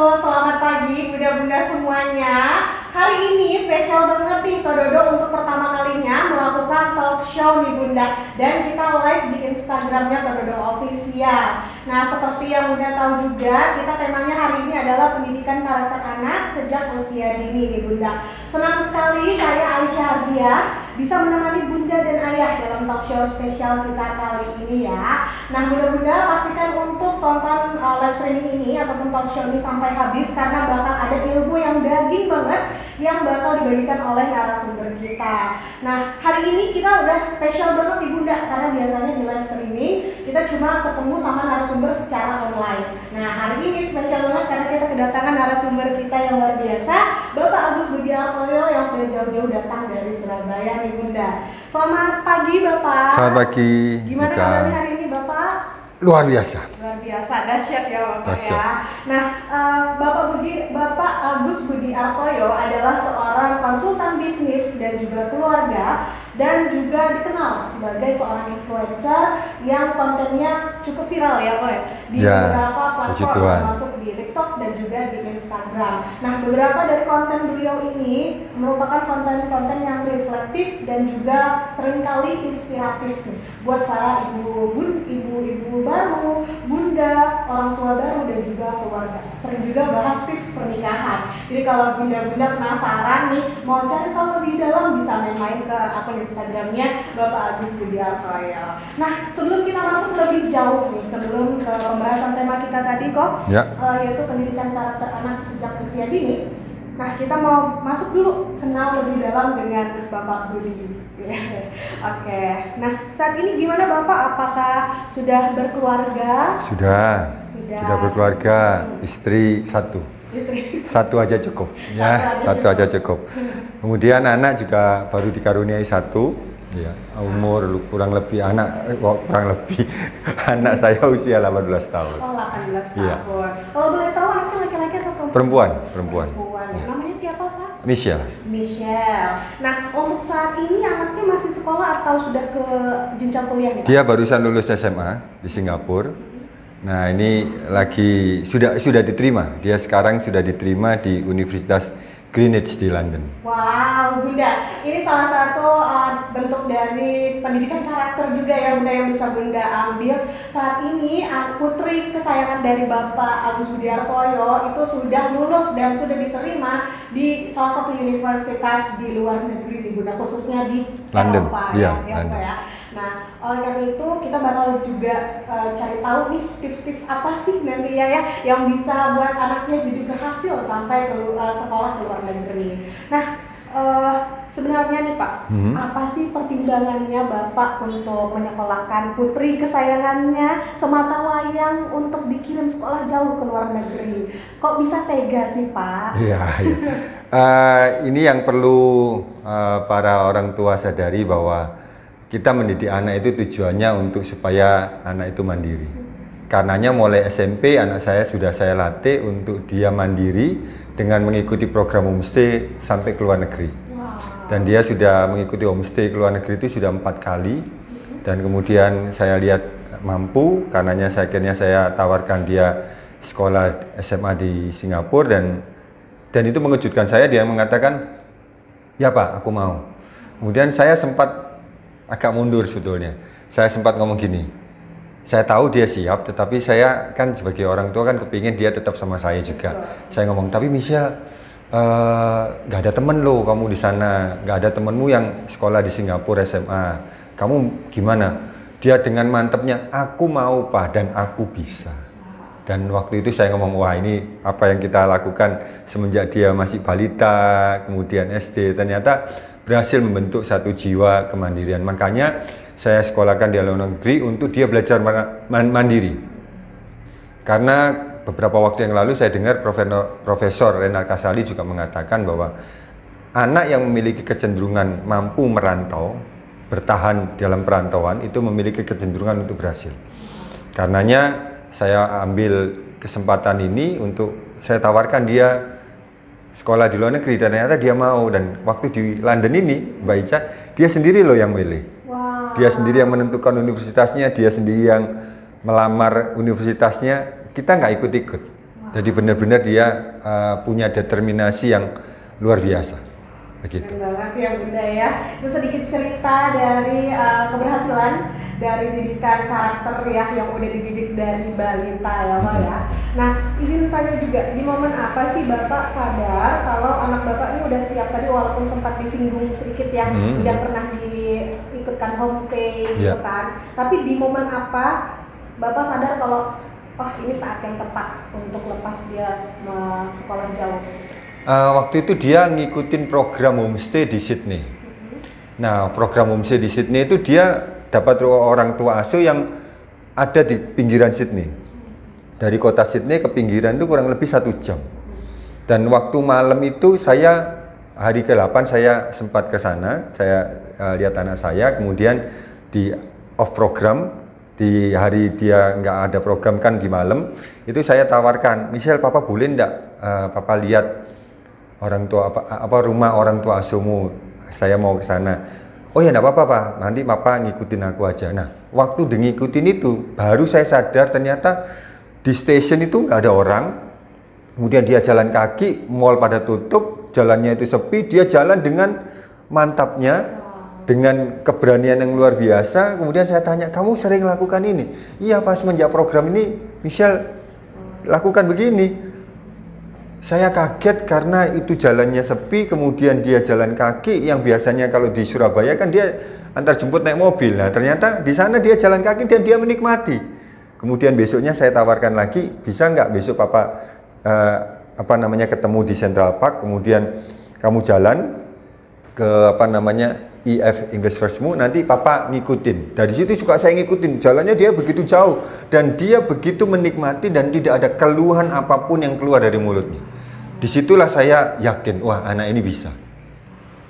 Halo, selamat pagi bunda-bunda semuanya. Hari ini spesial banget nih Tododo untuk pertama kalinya melakukan talk show nih bunda. Dan kita live di Instagramnya Tododo Official. Nah, seperti yang bunda tahu juga, kita temanya hari ini adalah pendidikan karakter anak sejak usia dini nih bunda. Senang sekali saya Aisyah Hardiah bisa menemani bunda dan ayah dalam talk show spesial kita kali ini ya. Nah, bunda-bunda pastikan untuk tonton live streaming ini ataupun talk show ini sampai habis karena bakal ada ilmu yang daging banget yang bakal dibagikan oleh narasumber kita. Nah, hari ini kita udah spesial banget nih bunda karena biasanya di live streaming kita cuma ketemu sama narasumber secara online. Nah, hari ini spesial banget karena kita kedatangan narasumber kita yang luar biasa, Bapak Agus Budi Artoyo yang sudah jauh-jauh datang dari Surabaya nih bunda. Selamat pagi Bapak. Selamat pagi. Gimana kabarnya hari ini Bapak? Luar biasa. Luar biasa, dahsyat ya Bapak Dahsyat. ya. Nah, Bapak Agus Budi Artoyo adalah seorang konsultan bisnis dan juga keluarga dan juga dikenal sebagai seorang influencer yang kontennya cukup viral ya Pak di Ya, beberapa puji platform Tuhan. termasuk di TikTok dan juga di Instagram. Nah, beberapa dari konten beliau ini merupakan konten-konten yang reflektif dan juga seringkali inspiratif nih buat para ibu-ibu baru, bunda, orang tua baru dan juga keluarga. Sering juga bahas tips pernikahan. Jadi kalau bunda-bunda penasaran nih mau cari tahu lebih dalam bisa main-main ke akun Instagramnya Bapak Agus Budi Artoyo. Nah, sebelum kita masuk lebih jauh nih, sebelum ke pembahasan tema kita tadi kok, Ya. yaitu pendidikan karakter anak sejak usia dini. Nah, kita mau masuk dulu kenal lebih dalam dengan Bapak Budi. Oke. Nah, saat ini gimana Bapak? Apakah sudah berkeluarga? Sudah berkeluarga, istri satu. Istri. Satu aja cukup. Ya, satu aja cukup. Kemudian anak juga baru dikaruniai satu. Ya, umur kurang lebih anak saya usia 18 tahun. Oh, 18 tahun. Iya. Kalau boleh tahu anaknya laki-laki atau perempuan? Perempuan. Ya. Namanya siapa Pak? Michelle. Michelle. Nah, untuk saat ini anaknya masih sekolah atau sudah ke jenjang kuliah nih Pak? Dia barusan lulus SMA di Singapura. Nah, ini lagi sudah diterima. Dia sekarang sudah diterima di Universitas Greenwich di London. Wow, Bunda, ini salah satu bentuk dari pendidikan karakter juga ya Bunda yang bisa Bunda ambil. Saat ini putri kesayangan dari Bapak Agus Budi Artoyo itu sudah lulus dan sudah diterima di salah satu universitas di luar negeri di Bunda, khususnya di London. Eropa Iya, ya, London. ya. Nah, oleh karena itu kita bakal juga cari tahu nih tips-tips apa sih nanti ya yang bisa buat anaknya jadi berhasil sampai ke sekolah ke luar negeri. Nah, sebenarnya nih Pak, apa sih pertimbangannya Bapak untuk menyekolahkan putri kesayangannya semata wayang untuk dikirim sekolah jauh ke luar negeri? Kok bisa tega sih Pak? Iya. Ini yang perlu para orang tua sadari bahwa kita mendidik anak itu tujuannya untuk supaya anak itu mandiri. Karenanya mulai SMP anak saya sudah saya latih untuk dia mandiri dengan mengikuti program homestay sampai ke luar negeri. Wow. Dan dia sudah mengikuti homestay ke luar negeri itu sudah 4 kali. Dan kemudian saya lihat mampu, karenanya akhirnya saya tawarkan dia sekolah SMA di Singapura dan itu mengejutkan saya. Dia mengatakan, ya Pak, aku mau. Kemudian saya sempat agak mundur sebetulnya. Saya sempat ngomong gini, saya tahu dia siap, tetapi saya kan sebagai orang tua kan kepingin dia tetap sama saya juga. Saya ngomong, tapi Michelle, nggak ada temen lo kamu di sana, nggak ada temenmu yang sekolah di Singapura SMA. Kamu gimana? Dia dengan mantepnya, aku mau Pak dan aku bisa. Dan waktu itu saya ngomong, wah ini apa yang kita lakukan semenjak dia masih balita, kemudian SD, ternyata berhasil membentuk satu jiwa kemandirian. Makanya saya sekolahkan di luar negeri untuk dia belajar mandiri. Karena beberapa waktu yang lalu saya dengar Profesor Renal Kasali juga mengatakan bahwa anak yang memiliki kecenderungan mampu merantau, bertahan dalam perantauan itu memiliki kecenderungan untuk berhasil. Karenanya saya ambil kesempatan ini untuk saya tawarkan dia sekolah di luar negeri, dan ternyata dia mau. Dan waktu di London ini Mbak Ica, dia sendiri loh yang milih. Wow. Dia sendiri yang menentukan universitasnya, dia sendiri yang melamar universitasnya, kita nggak ikut-ikut. Wow. Jadi benar-benar dia punya determinasi yang luar biasa. Begitu. Keren banget ya Bunda ya. Itu sedikit cerita dari keberhasilan dari didikan karakter ya yang udah dididik dari balita ya Pak ya. Nah izin tanya juga, di momen apa sih Bapak sadar kalau anak Bapak ini udah siap? Tadi walaupun sempat disinggung sedikit ya, udah pernah diikutkan homestay gitu kan. Tapi di momen apa Bapak sadar kalau oh ini saat yang tepat untuk lepas dia sekolah jauh? Waktu itu dia ngikutin program homestay di Sydney. Nah, program homestay di Sydney itu dia dapat orang tua asuh yang ada di pinggiran Sydney. Dari kota Sydney ke pinggiran itu kurang lebih 1 jam. Dan waktu malam itu saya, hari ke-8 saya sempat ke sana, saya lihat anak saya, kemudian di off program, di hari dia nggak ada program kan di malam, itu saya tawarkan, Michelle, papa boleh nggak papa lihat orang tua apa rumah orang tua asuhmu, saya mau ke sana. Oh ya enggak apa-apa Pak, nanti papa ngikutin aku aja. Nah, waktu ngikutin itu baru saya sadar ternyata di stasiun itu nggak ada orang. Kemudian dia jalan kaki, mall pada tutup, jalannya itu sepi, dia jalan dengan mantapnya, dengan keberanian yang luar biasa. Kemudian saya tanya, kamu sering lakukan ini? Iya Pak, semenjak program ini Michelle lakukan begini. Saya kaget karena itu jalannya sepi, kemudian dia jalan kaki yang biasanya kalau di Surabaya kan dia antar jemput naik mobil. Nah ternyata di sana dia jalan kaki dan dia menikmati. Kemudian besoknya saya tawarkan lagi, bisa nggak besok papa ketemu di Central Park, kemudian kamu jalan ke EF English Firstmu, nanti papa ngikutin. Dari situ suka saya ngikutin, jalannya dia begitu jauh dan dia begitu menikmati dan tidak ada keluhan apapun yang keluar dari mulutnya. Disitulah saya yakin, wah anak ini bisa.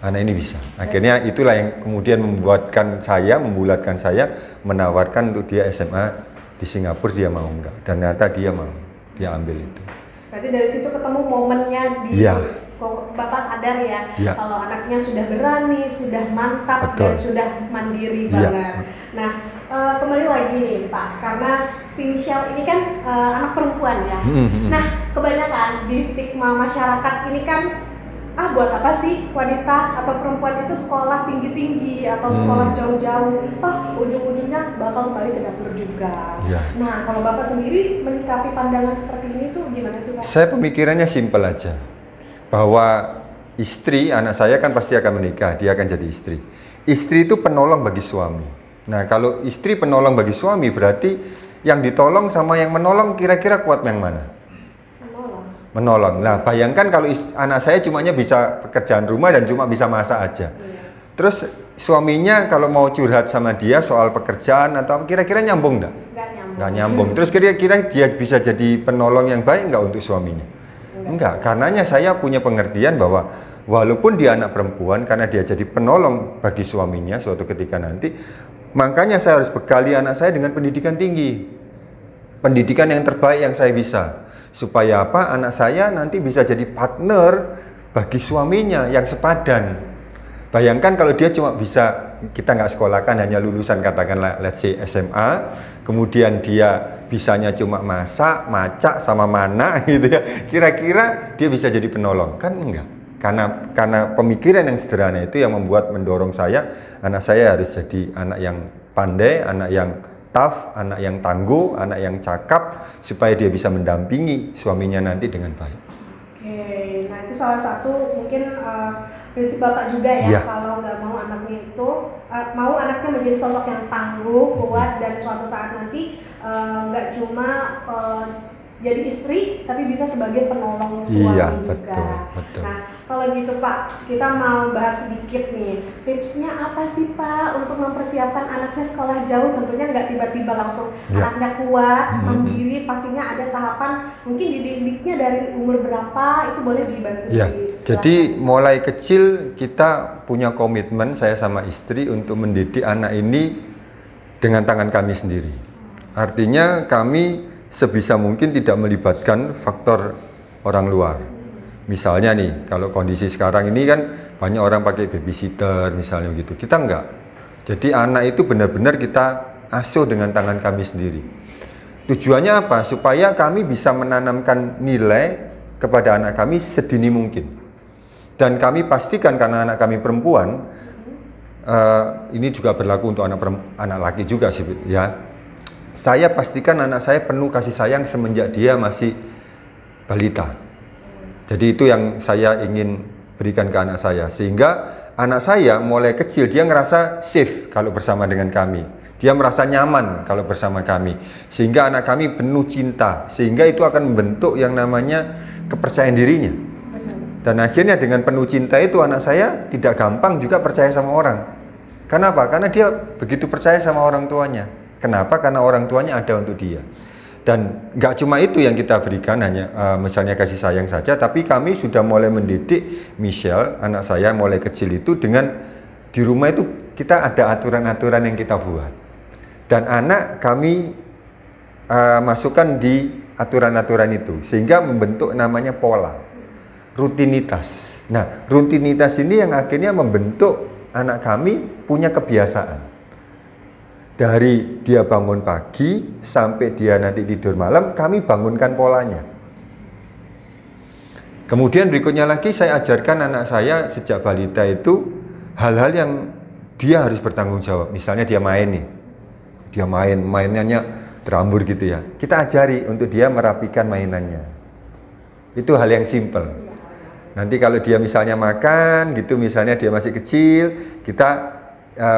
Anak ini bisa. Akhirnya itulah yang kemudian membulatkan saya menawarkan untuk dia SMA di Singapura, dia mau enggak. Dan ternyata dia mau, dia ambil itu. Berarti dari situ ketemu momennya di Bapak sadar ya, kalau anaknya sudah berani, sudah mantap, dan sudah mandiri banget. Nah, kembali lagi nih Pak, karena si Michelle ini kan anak perempuan ya. Nah, kebanyakan di stigma masyarakat ini kan, buat apa sih wanita atau perempuan itu sekolah tinggi-tinggi atau sekolah jauh-jauh, ujung-ujungnya bakal kembali ke dapur juga. Nah, kalau Bapak sendiri menyikapi pandangan seperti ini tuh gimana sih Pak? Saya pemikirannya simpel aja, bahwa istri, anak saya kan pasti akan menikah, dia akan jadi istri. Istri itu penolong bagi suami. Nah, kalau istri penolong bagi suami, berarti yang ditolong sama yang menolong kira-kira kuat yang mana? Menolong. Nah, bayangkan kalau anak saya cumanya bisa pekerjaan rumah dan cuma bisa masak aja. Terus suaminya kalau mau curhat sama dia soal pekerjaan atau kira-kira nyambung enggak? Nggak nyambung. Terus kira-kira dia bisa jadi penolong yang baik enggak untuk suaminya? Enggak. Karenanya saya punya pengertian bahwa walaupun dia anak perempuan, karena dia jadi penolong bagi suaminya suatu ketika nanti, makanya saya harus bekali anak saya dengan pendidikan tinggi. Pendidikan yang terbaik yang saya bisa. Supaya apa? Anak saya nanti bisa jadi partner bagi suaminya yang sepadan. Bayangkan kalau dia cuma bisa, kita nggak sekolahkan hanya lulusan katakanlah let's say SMA, kemudian dia bisanya cuma masak, macak sama mana gitu ya. Kira-kira dia bisa jadi penolong? Kan enggak. Karena pemikiran yang sederhana itu yang mendorong saya, anak saya harus jadi anak yang pandai, anak yang tough, anak yang tangguh, anak yang cakap, supaya dia bisa mendampingi suaminya nanti dengan baik. Oke, nah itu salah satu mungkin prinsip Bapak juga ya, kalau nggak mau anaknya itu, mau anaknya menjadi sosok yang tangguh, kuat, dan suatu saat nanti nggak cuma jadi istri, tapi bisa sebagai penolong suami juga. Betul. Nah, kalau gitu Pak, kita mau bahas sedikit nih, tipsnya apa sih Pak untuk mempersiapkan anaknya sekolah jauh? Tentunya nggak tiba-tiba langsung anaknya kuat, mandiri, pastinya ada tahapan, mungkin dididiknya dari umur berapa, itu boleh dibantu. Jadi mulai kecil kita punya komitmen, saya sama istri, untuk mendidik anak ini dengan tangan kami sendiri. Artinya kami sebisa mungkin tidak melibatkan faktor orang luar. Misalnya nih, kalau kondisi sekarang ini kan banyak orang pakai babysitter misalnya gitu. Kita enggak. Jadi anak itu benar-benar kita asuh dengan tangan kami sendiri. Tujuannya apa? Supaya kami bisa menanamkan nilai kepada anak kami sedini mungkin. Dan kami pastikan karena anak kami perempuan, ini juga berlaku untuk anak laki juga sih, ya. Saya pastikan anak saya penuh kasih sayang semenjak dia masih balita. Jadi itu yang saya ingin berikan ke anak saya, sehingga anak saya mulai kecil dia ngerasa safe kalau bersama dengan kami. Dia merasa nyaman kalau bersama kami, sehingga anak kami penuh cinta, sehingga itu akan membentuk yang namanya kepercayaan dirinya. Dan akhirnya dengan penuh cinta itu anak saya tidak gampang juga percaya sama orang. Kenapa? Karena dia begitu percaya sama orang tuanya. Kenapa? Karena orang tuanya ada untuk dia. Dan nggak cuma itu yang kita berikan, hanya misalnya kasih sayang saja, tapi kami sudah mulai mendidik Michelle, anak saya mulai kecil itu, dengan di rumah itu kita ada aturan-aturan yang kita buat. Dan anak kami masukkan di aturan-aturan itu, sehingga membentuk namanya pola, rutinitas. Nah, rutinitas ini yang akhirnya membentuk anak kami punya kebiasaan. Dari dia bangun pagi sampai dia nanti tidur malam, kami bangunkan polanya. Kemudian berikutnya lagi saya ajarkan anak saya sejak balita itu hal-hal yang dia harus bertanggung jawab. Misalnya dia main nih, dia mainannya terambur gitu ya. Kita ajari untuk dia merapikan mainannya. Itu hal yang simple. Nanti kalau dia misalnya makan gitu, misalnya dia masih kecil, kita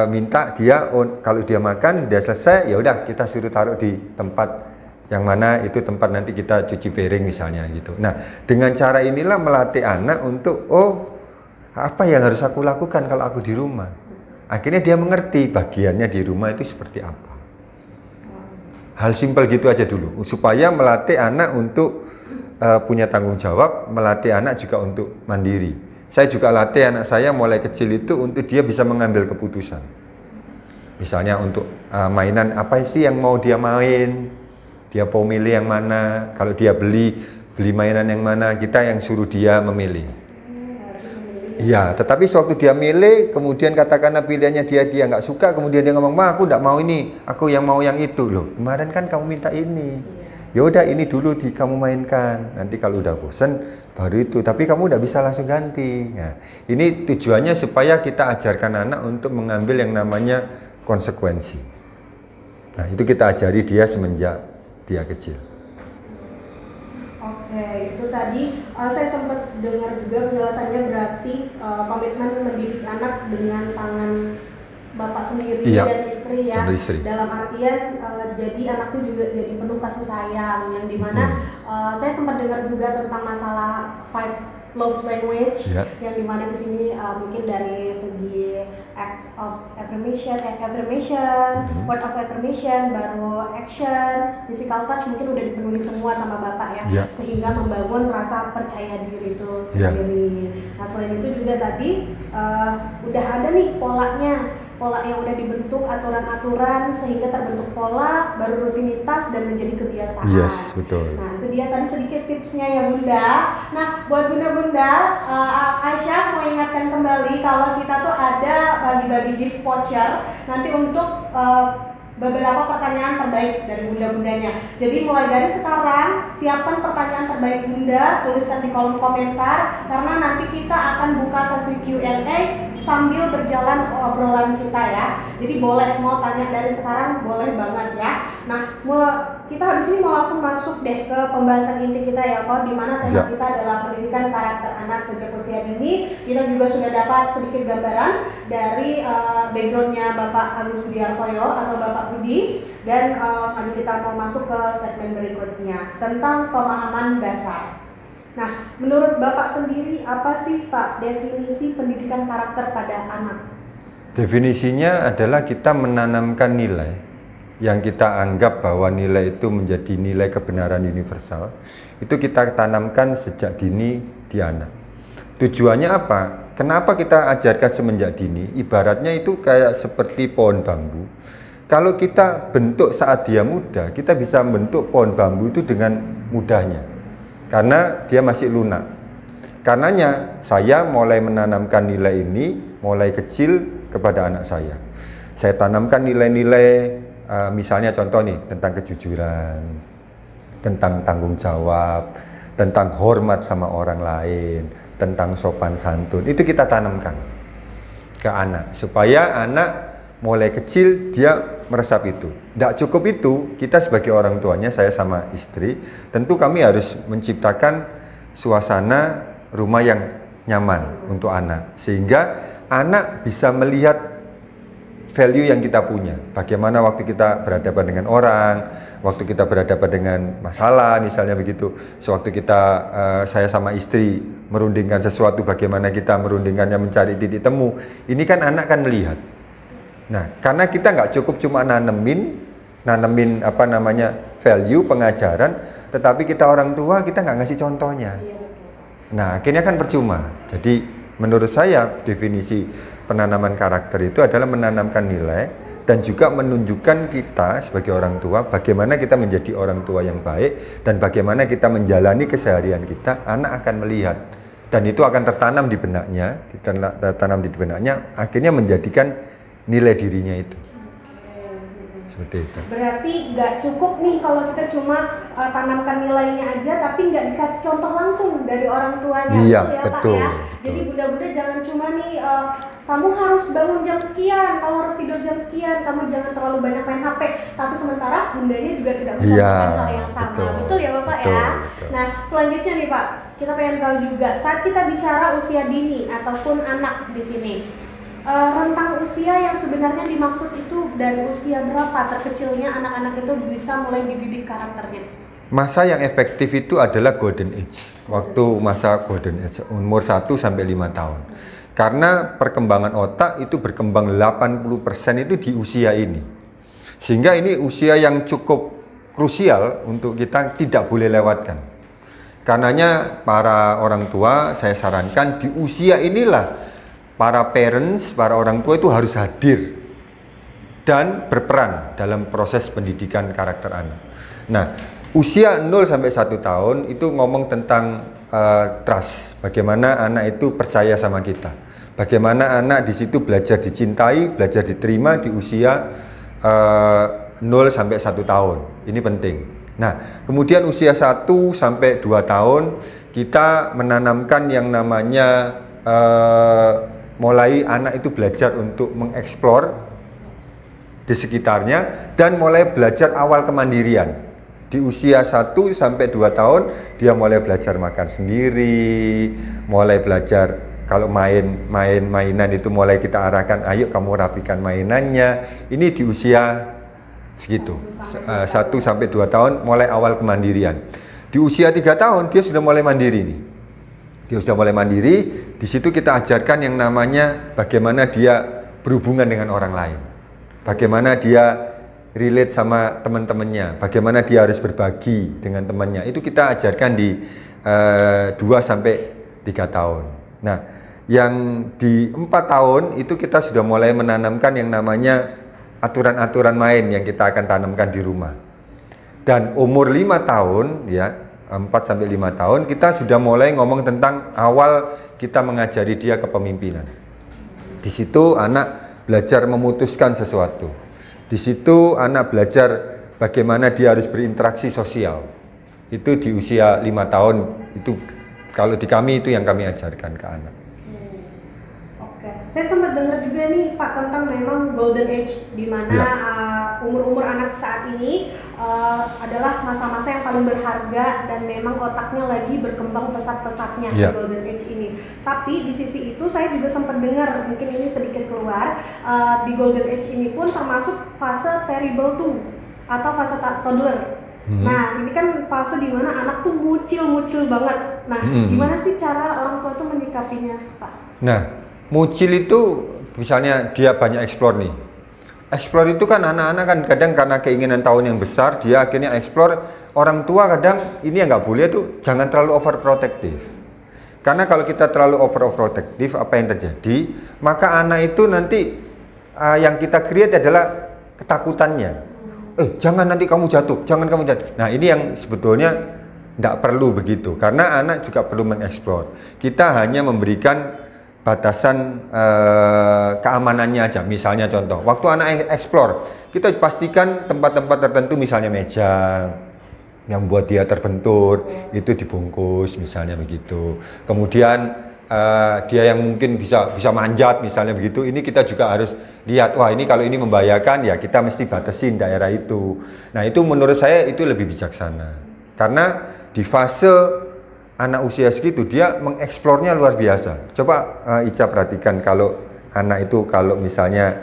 minta dia, kalau dia makan sudah selesai, ya udah kita suruh taruh di tempat yang mana itu tempat nanti kita cuci piring misalnya gitu. Nah, dengan cara inilah melatih anak untuk apa yang harus aku lakukan kalau aku di rumah. Akhirnya dia mengerti bagiannya di rumah itu seperti apa. Hal simpel gitu aja dulu, supaya melatih anak untuk punya tanggung jawab, melatih anak juga untuk mandiri. Saya juga latih anak saya mulai kecil itu untuk dia bisa mengambil keputusan. Misalnya untuk mainan apa sih yang mau dia main, dia mau milih yang mana. Kalau dia beli mainan yang mana, kita yang suruh dia memilih. Iya, tetapi sewaktu dia milih, kemudian katakanlah pilihannya dia nggak suka, kemudian dia ngomong, "Ma, aku nggak mau ini, aku yang mau yang itu." Loh, kemarin kan kamu minta ini. Ya udah ini dulu kamu mainkan. Nanti kalau udah bosan baru itu. Tapi kamu udah bisa langsung ganti. Nah, ini tujuannya supaya kita ajarkan anak untuk mengambil yang namanya konsekuensi. Nah, itu kita ajari dia semenjak dia kecil. Oke, itu tadi saya sempat dengar juga penjelasannya, berarti komitmen mendidik anak dengan tangan Bapak sendiri, iya, dan istri ya, dalam artian jadi anak itu juga jadi penuh kasih sayang, yang dimana saya sempat dengar juga tentang masalah 5 love language, yeah, yang dimana di sini mungkin dari segi act of affirmation, word of affirmation, baru action, physical touch mungkin udah dipenuhi semua sama Bapak ya, yeah, sehingga membangun rasa percaya diri itu sendiri. Yeah. Nah, selain itu juga tadi udah ada nih polanya, pola yang udah dibentuk, aturan-aturan, sehingga terbentuk pola, baru rutinitas dan menjadi kebiasaan. Yes, betul. Nah, itu dia tadi sedikit tipsnya ya Bunda. Nah, buat Bunda-Bunda, Aisyah mau ingatkan kembali kalau kita tuh ada bagi-bagi gift voucher nanti untuk beberapa pertanyaan terbaik dari bunda-bundanya. Jadi mulai dari sekarang siapkan pertanyaan terbaik Bunda, tuliskan di kolom komentar, karena nanti kita akan buka sesi Q&A sambil berjalan obrolan kita ya. Jadi boleh mau tanya dari sekarang, boleh banget ya. Nah, kita habis ini mau langsung masuk deh ke pembahasan inti kita ya, kok, dimana tema kita adalah pendidikan karakter anak sejak usia dini. Kita juga sudah dapat sedikit gambaran dari backgroundnya Bapak Agus Budiartoyo atau Bapak Budi, dan selanjutnya kita mau masuk ke segmen berikutnya tentang pemahaman dasar. Nah, menurut Bapak sendiri apa sih Pak definisi pendidikan karakter pada anak? Definisinya adalah kita menanamkan nilai yang kita anggap bahwa nilai itu menjadi nilai kebenaran universal, itu kita tanamkan sejak dini di anak. Tujuannya apa? Kenapa kita ajarkan semenjak dini? Ibaratnya itu kayak seperti pohon bambu. Kalau kita bentuk saat dia muda, kita bisa bentuk pohon bambu itu dengan mudahnya, karena dia masih lunak. Karenanya saya mulai menanamkan nilai ini mulai kecil kepada anak saya. Saya tanamkan nilai-nilai misalnya contoh nih tentang kejujuran, tentang tanggung jawab, tentang hormat sama orang lain, tentang sopan santun, itu kita tanamkan ke anak supaya anak mulai kecil dia meresap itu. Tidak cukup itu, kita sebagai orang tuanya, saya sama istri, tentu kami harus menciptakan suasana rumah yang nyaman untuk anak, sehingga anak bisa melihat value yang kita punya. Bagaimana waktu kita berhadapan dengan orang, waktu kita berhadapan dengan masalah, misalnya begitu. Sewaktu kita, saya sama istri merundingkan sesuatu, bagaimana kita merundingkannya, mencari titik temu. Ini kan anak kan melihat. Nah, karena kita nggak cukup cuma nanemin apa namanya value pengajaran, tetapi kita orang tua kita nggak ngasih contohnya. Nah, akhirnya kan percuma. Jadi menurut saya definisi penanaman karakter itu adalah menanamkan nilai dan juga menunjukkan kita sebagai orang tua bagaimana kita menjadi orang tua yang baik dan bagaimana kita menjalani keseharian kita. Anak akan melihat dan itu akan tertanam di benaknya, akhirnya menjadikan nilai dirinya itu. Seperti itu. Berarti nggak cukup nih kalau kita cuma tanamkan nilainya aja, tapi nggak dikasih contoh langsung dari orang tuanya. Iya, betul ya betul, Pak ya. betul. Jadi bunda-bunda jangan cuma nih kamu harus bangun jam sekian, kamu harus tidur jam sekian, kamu jangan terlalu banyak main HP. Tapi sementara bundanya juga tidak mencontohkan hal yang sama. Betul ya Bapak ya. Betul. Nah selanjutnya nih Pak, kita pengen tahu juga saat kita bicara usia dini ataupun anak di sini. Rentang usia yang sebenarnya dimaksud itu dari usia berapa terkecilnya anak-anak itu bisa mulai dididik karakternya? Masa yang efektif itu adalah golden age. Waktu masa golden age, umur 1 sampai 5 tahun. Karena perkembangan otak itu berkembang 80% itu di usia ini. Sehingga ini usia yang cukup krusial untuk kita tidak boleh lewatkan. Karenanya para orang tua saya sarankan di usia inilah para parents, para orang tua itu harus hadir dan berperan dalam proses pendidikan karakter anak. Nah, usia 0 sampai 1 tahun itu ngomong tentang trust, bagaimana anak itu percaya sama kita. Bagaimana anak di situ belajar dicintai, belajar diterima di usia 0 sampai 1 tahun. Ini penting. Nah, kemudian usia 1 sampai 2 tahun kita menanamkan yang namanya mulai anak itu belajar untuk mengeksplor di sekitarnya dan mulai belajar awal kemandirian. Di usia 1 sampai 2 tahun dia mulai belajar makan sendiri, mulai belajar kalau mainan itu mulai kita arahkan, ayo kamu rapikan mainannya. Ini di usia segitu, 1 sampai 2 tahun mulai awal kemandirian. Di usia 3 tahun dia sudah mulai mandiri nih. Dia sudah mulai mandiri, di situ kita ajarkan yang namanya bagaimana dia berhubungan dengan orang lain. Bagaimana dia relate sama teman-temannya, bagaimana dia harus berbagi dengan temannya. Itu kita ajarkan di 2 sampai 3 tahun. Nah, yang di 4 tahun itu kita sudah mulai menanamkan yang namanya aturan-aturan main yang kita akan tanamkan di rumah. Dan umur 5 tahun ya, 4 sampai 5 tahun kita sudah mulai ngomong tentang awal kita mengajari dia kepemimpinan. Di situ anak belajar memutuskan sesuatu. Di situ anak belajar bagaimana dia harus berinteraksi sosial. Itu di usia 5 tahun itu kalau di kami itu yang kami ajarkan ke anak. Oke, saya sempat dengar juga nih Pak tentang memang golden age di mana umur-umur anak saat ini adalah masa-masa yang paling berharga dan memang otaknya lagi berkembang pesat-pesatnya di golden age ini. Tapi di sisi itu saya juga sempat dengar, mungkin ini sedikit keluar, di golden age ini pun termasuk fase terrible 2 atau fase toddler. Nah, ini kan fase di mana anak tuh mucil banget. Nah, gimana sih cara orang tua tuh menyikapinya, Pak? Nah, mucil itu misalnya dia banyak eksplor nih. Eksplor itu kan anak-anak kan kadang karena keinginan tahun yang besar, dia akhirnya eksplor. Orang tua kadang ini yang nggak boleh tuh, jangan terlalu overprotective. Karena kalau kita terlalu overprotective, apa yang terjadi? Maka anak itu nanti yang kita create adalah ketakutannya. Jangan nanti kamu jatuh, jangan kamu jatuh. Nah, ini yang sebetulnya tidak perlu begitu, karena anak juga perlu mengeksplor. Kita hanya memberikan batasan keamanannya aja. Misalnya contoh, waktu anak eksplor, kita pastikan tempat-tempat tertentu misalnya meja yang membuat dia terbentur itu dibungkus misalnya begitu. Kemudian dia yang mungkin bisa manjat misalnya begitu, ini kita juga harus lihat, wah ini kalau ini membahayakan ya kita mesti batasin daerah itu. Nah itu menurut saya itu lebih bijaksana, karena di fase anak usia segitu dia mengeksplornya luar biasa. Coba Ica perhatikan, kalau anak itu kalau misalnya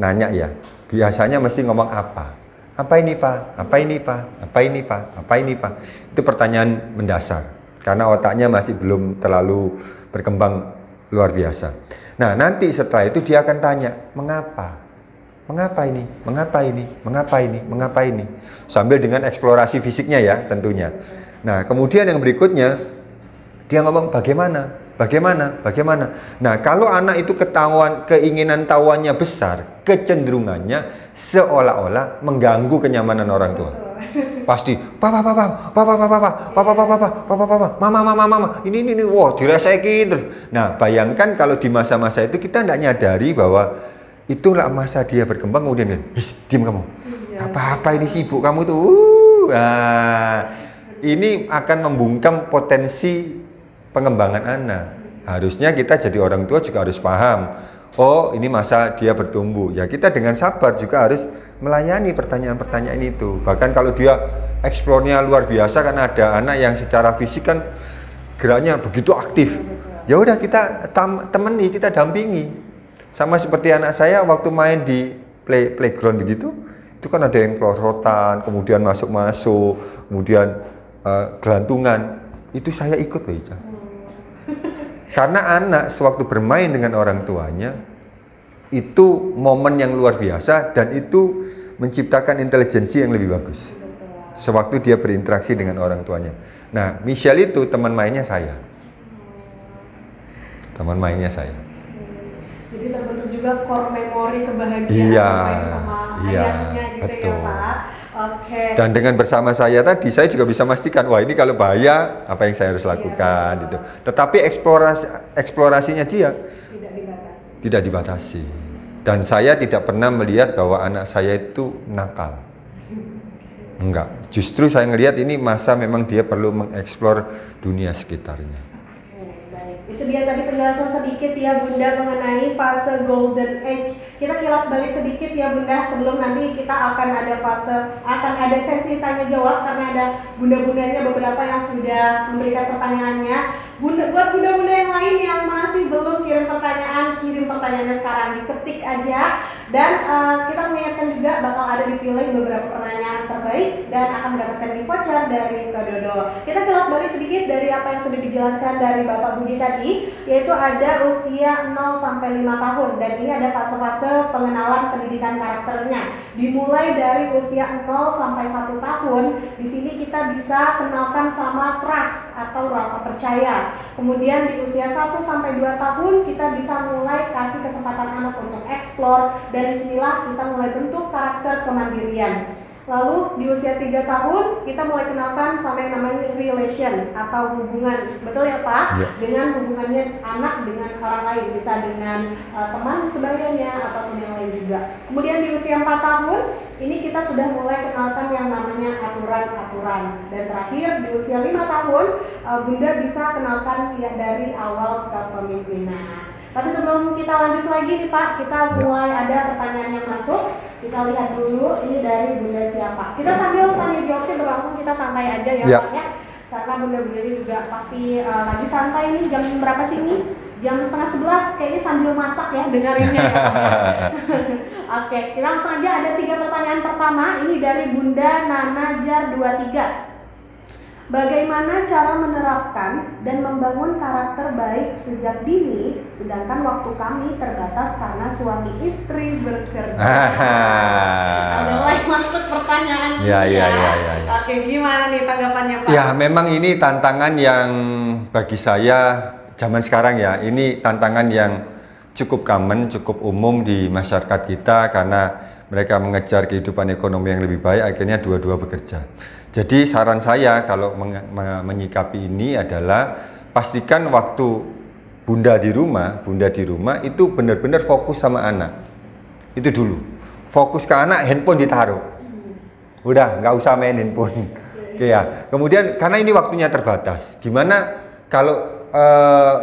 nanya ya, biasanya mesti ngomong apa? Apa ini Pak? Apa ini Pak? Apa ini Pak? Apa ini Pak? Itu pertanyaan mendasar, karena otaknya masih belum terlalu berkembang luar biasa. Nah nanti setelah itu dia akan tanya, mengapa? Mengapa ini? Mengapa ini? Mengapa ini? Mengapa ini? Sambil dengan eksplorasi fisiknya ya tentunya. Nah kemudian yang berikutnya dia ngomong bagaimana? Bagaimana? Bagaimana? Nah kalau anak itu ketahuan keinginan tahuannya besar, kecenderungannya seolah-olah mengganggu kenyamanan orang tua. Pasti papa mama ini wah diresekin terus. Nah bayangkan kalau di masa-masa itu kita tidak nyadari bahwa itulah masa dia berkembang, kemudian diam kamu, apa ini sibuk kamu tuh. Nah ini akan membungkam potensi pengembangan anak. Harusnya kita jadi orang tua juga harus paham, oh ini masa dia bertumbuh ya, kita dengan sabar juga harus melayani pertanyaan-pertanyaan itu. Bahkan kalau dia eksplornya luar biasa, karena ada anak yang secara fisik kan geraknya begitu aktif, ya udah kita temani, kita dampingi. Sama seperti anak saya waktu main di playground begitu, itu kan ada yang pelorotan, kemudian masuk-masuk, kemudian gelantungan, itu saya ikut loh Ica. Karena anak sewaktu bermain dengan orang tuanya itu momen yang luar biasa, dan itu menciptakan intelijensi yang lebih bagus sewaktu dia berinteraksi dengan orang tuanya. Nah Michelle itu teman mainnya saya, jadi terbentuk juga core memory kebahagiaan main sama ayahnya gitu. Betul. Ya Pak. Oke. Dan dengan bersama saya tadi, saya juga bisa memastikan, wah ini kalau bahaya apa yang saya harus lakukan gitu. Tetapi eksplorasinya dia tidak dibatasi. Dan saya tidak pernah melihat bahwa anak saya itu nakal. Enggak. Justru saya ngelihat ini masa memang dia perlu mengeksplor dunia sekitarnya. Itu dia tadi penjelasan sedikit ya Bunda mengenai fase golden age. Kita kilas balik sedikit ya Bunda, sebelum nanti kita akan ada sesi tanya jawab, karena ada bunda-bundanya beberapa yang sudah memberikan pertanyaannya. Buat bunda-bunda yang lain yang masih belum kirim pertanyaannya sekarang, diketik aja. Dan kita mengingatkan juga bakal ada dipilih beberapa pertanyaan terbaik dan akan mendapatkan gift voucher dari Tododo. Kita kilas balik sedikit dari apa yang sudah dijelaskan dari Bapak Budi tadi, yaitu ada usia 0 sampai 5 tahun, dan ini ada fase-fase pengenalan pendidikan karakternya. Dimulai dari usia 0 sampai 1 tahun, di sini kita bisa kenalkan sama trust atau rasa percaya. Kemudian di usia 1 sampai 2 tahun kita bisa mulai kasih kesempatan anak untuk eksplor, dan disinilah kita mulai bentuk karakter kemandirian. Lalu di usia 3 tahun kita mulai kenalkan sama yang namanya relation atau hubungan, betul ya Pak? Ya. Dengan hubungannya anak dengan orang lain, bisa dengan teman sebayanya ataupun yang lain juga. Kemudian di usia 4 tahun ini kita sudah mulai kenalkan yang namanya aturan-aturan. Dan terakhir di usia 5 tahun Bunda bisa kenalkan ya dari awal kepemimpinan. Tapi sebelum kita lanjut lagi nih Pak, kita mulai ada pertanyaan yang masuk. Kita lihat dulu ini dari Bunda siapa. Kita sambil tanya jawabnya berlangsung, kita santai aja ya Pak ya. Karena bunda-bunda ini juga pasti lagi santai nih. Jam berapa sih ini? Jam 10:30, kayaknya sambil masak ya dengerinnya ya. Oke, kita langsung aja, ada 3 pertanyaan pertama. Ini dari Bunda Nanajar 23. Bagaimana cara menerapkan dan membangun karakter baik sejak dini, sedangkan waktu kami terbatas karena suami istri bekerja? Ada mulai masuk pertanyaan. Ya. Oke, gimana nih tanggapannya Pak? Ya, memang ini tantangan yang bagi saya zaman sekarang ya, ini tantangan yang cukup common, cukup umum di masyarakat kita, karena mereka mengejar kehidupan ekonomi yang lebih baik, akhirnya dua-dua bekerja. Jadi saran saya kalau menyikapi ini adalah pastikan waktu bunda di rumah itu benar-benar fokus sama anak. Itu dulu. fokus ke anak, handphone ditaruh. Udah, nggak usah main handphone. Oke ya. Kemudian karena ini waktunya terbatas, gimana kalau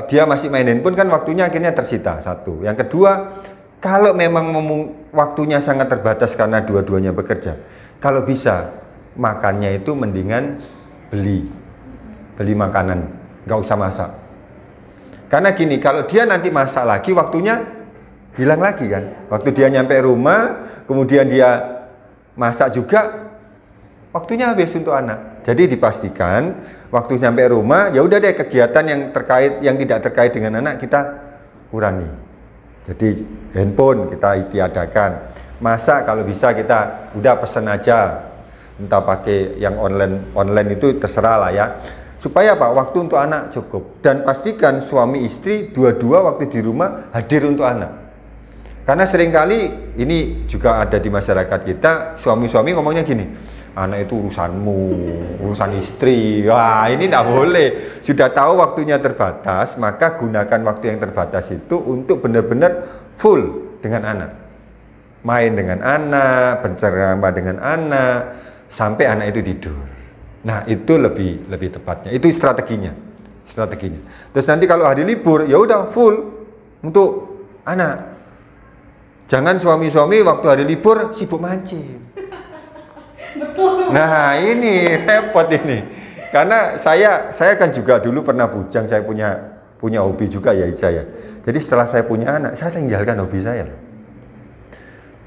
dia masih main handphone kan waktunya akhirnya tersita. Satu. Yang kedua, kalau memang waktunya sangat terbatas karena dua-duanya bekerja, kalau bisa makannya itu mendingan beli makanan, nggak usah masak. Karena gini, kalau dia nanti masak lagi waktunya hilang lagi kan. Waktu dia nyampe rumah, kemudian dia masak juga, waktunya habis untuk anak. Jadi dipastikan waktu sampai rumah ya udah deh, kegiatan yang tidak terkait dengan anak kita kurangi. Jadi handphone kita tiadakan. Masak kalau bisa kita udah pesen aja, entah pakai yang online itu terserah lah ya. Supaya apa? Waktu untuk anak cukup. Dan pastikan suami istri dua-dua waktu di rumah hadir untuk anak. Karena seringkali ini juga ada di masyarakat kita, suami-suami ngomongnya gini, anak itu urusanmu, urusan istri. Wah, ini tidak boleh. Sudah tahu waktunya terbatas, maka gunakan waktu yang terbatas itu untuk benar-benar full dengan anak. Main dengan anak, bercerama dengan anak, sampai anak itu tidur. Nah, itu lebih tepatnya. Itu strateginya. Terus nanti kalau hari libur, ya udah full untuk anak. Jangan suami-suami waktu hari libur sibuk mancing. Betul. Nah, ini repot ini. Karena saya kan juga dulu pernah bujang, saya punya hobi juga ya saya. Jadi setelah saya punya anak, saya tinggalkan hobi saya.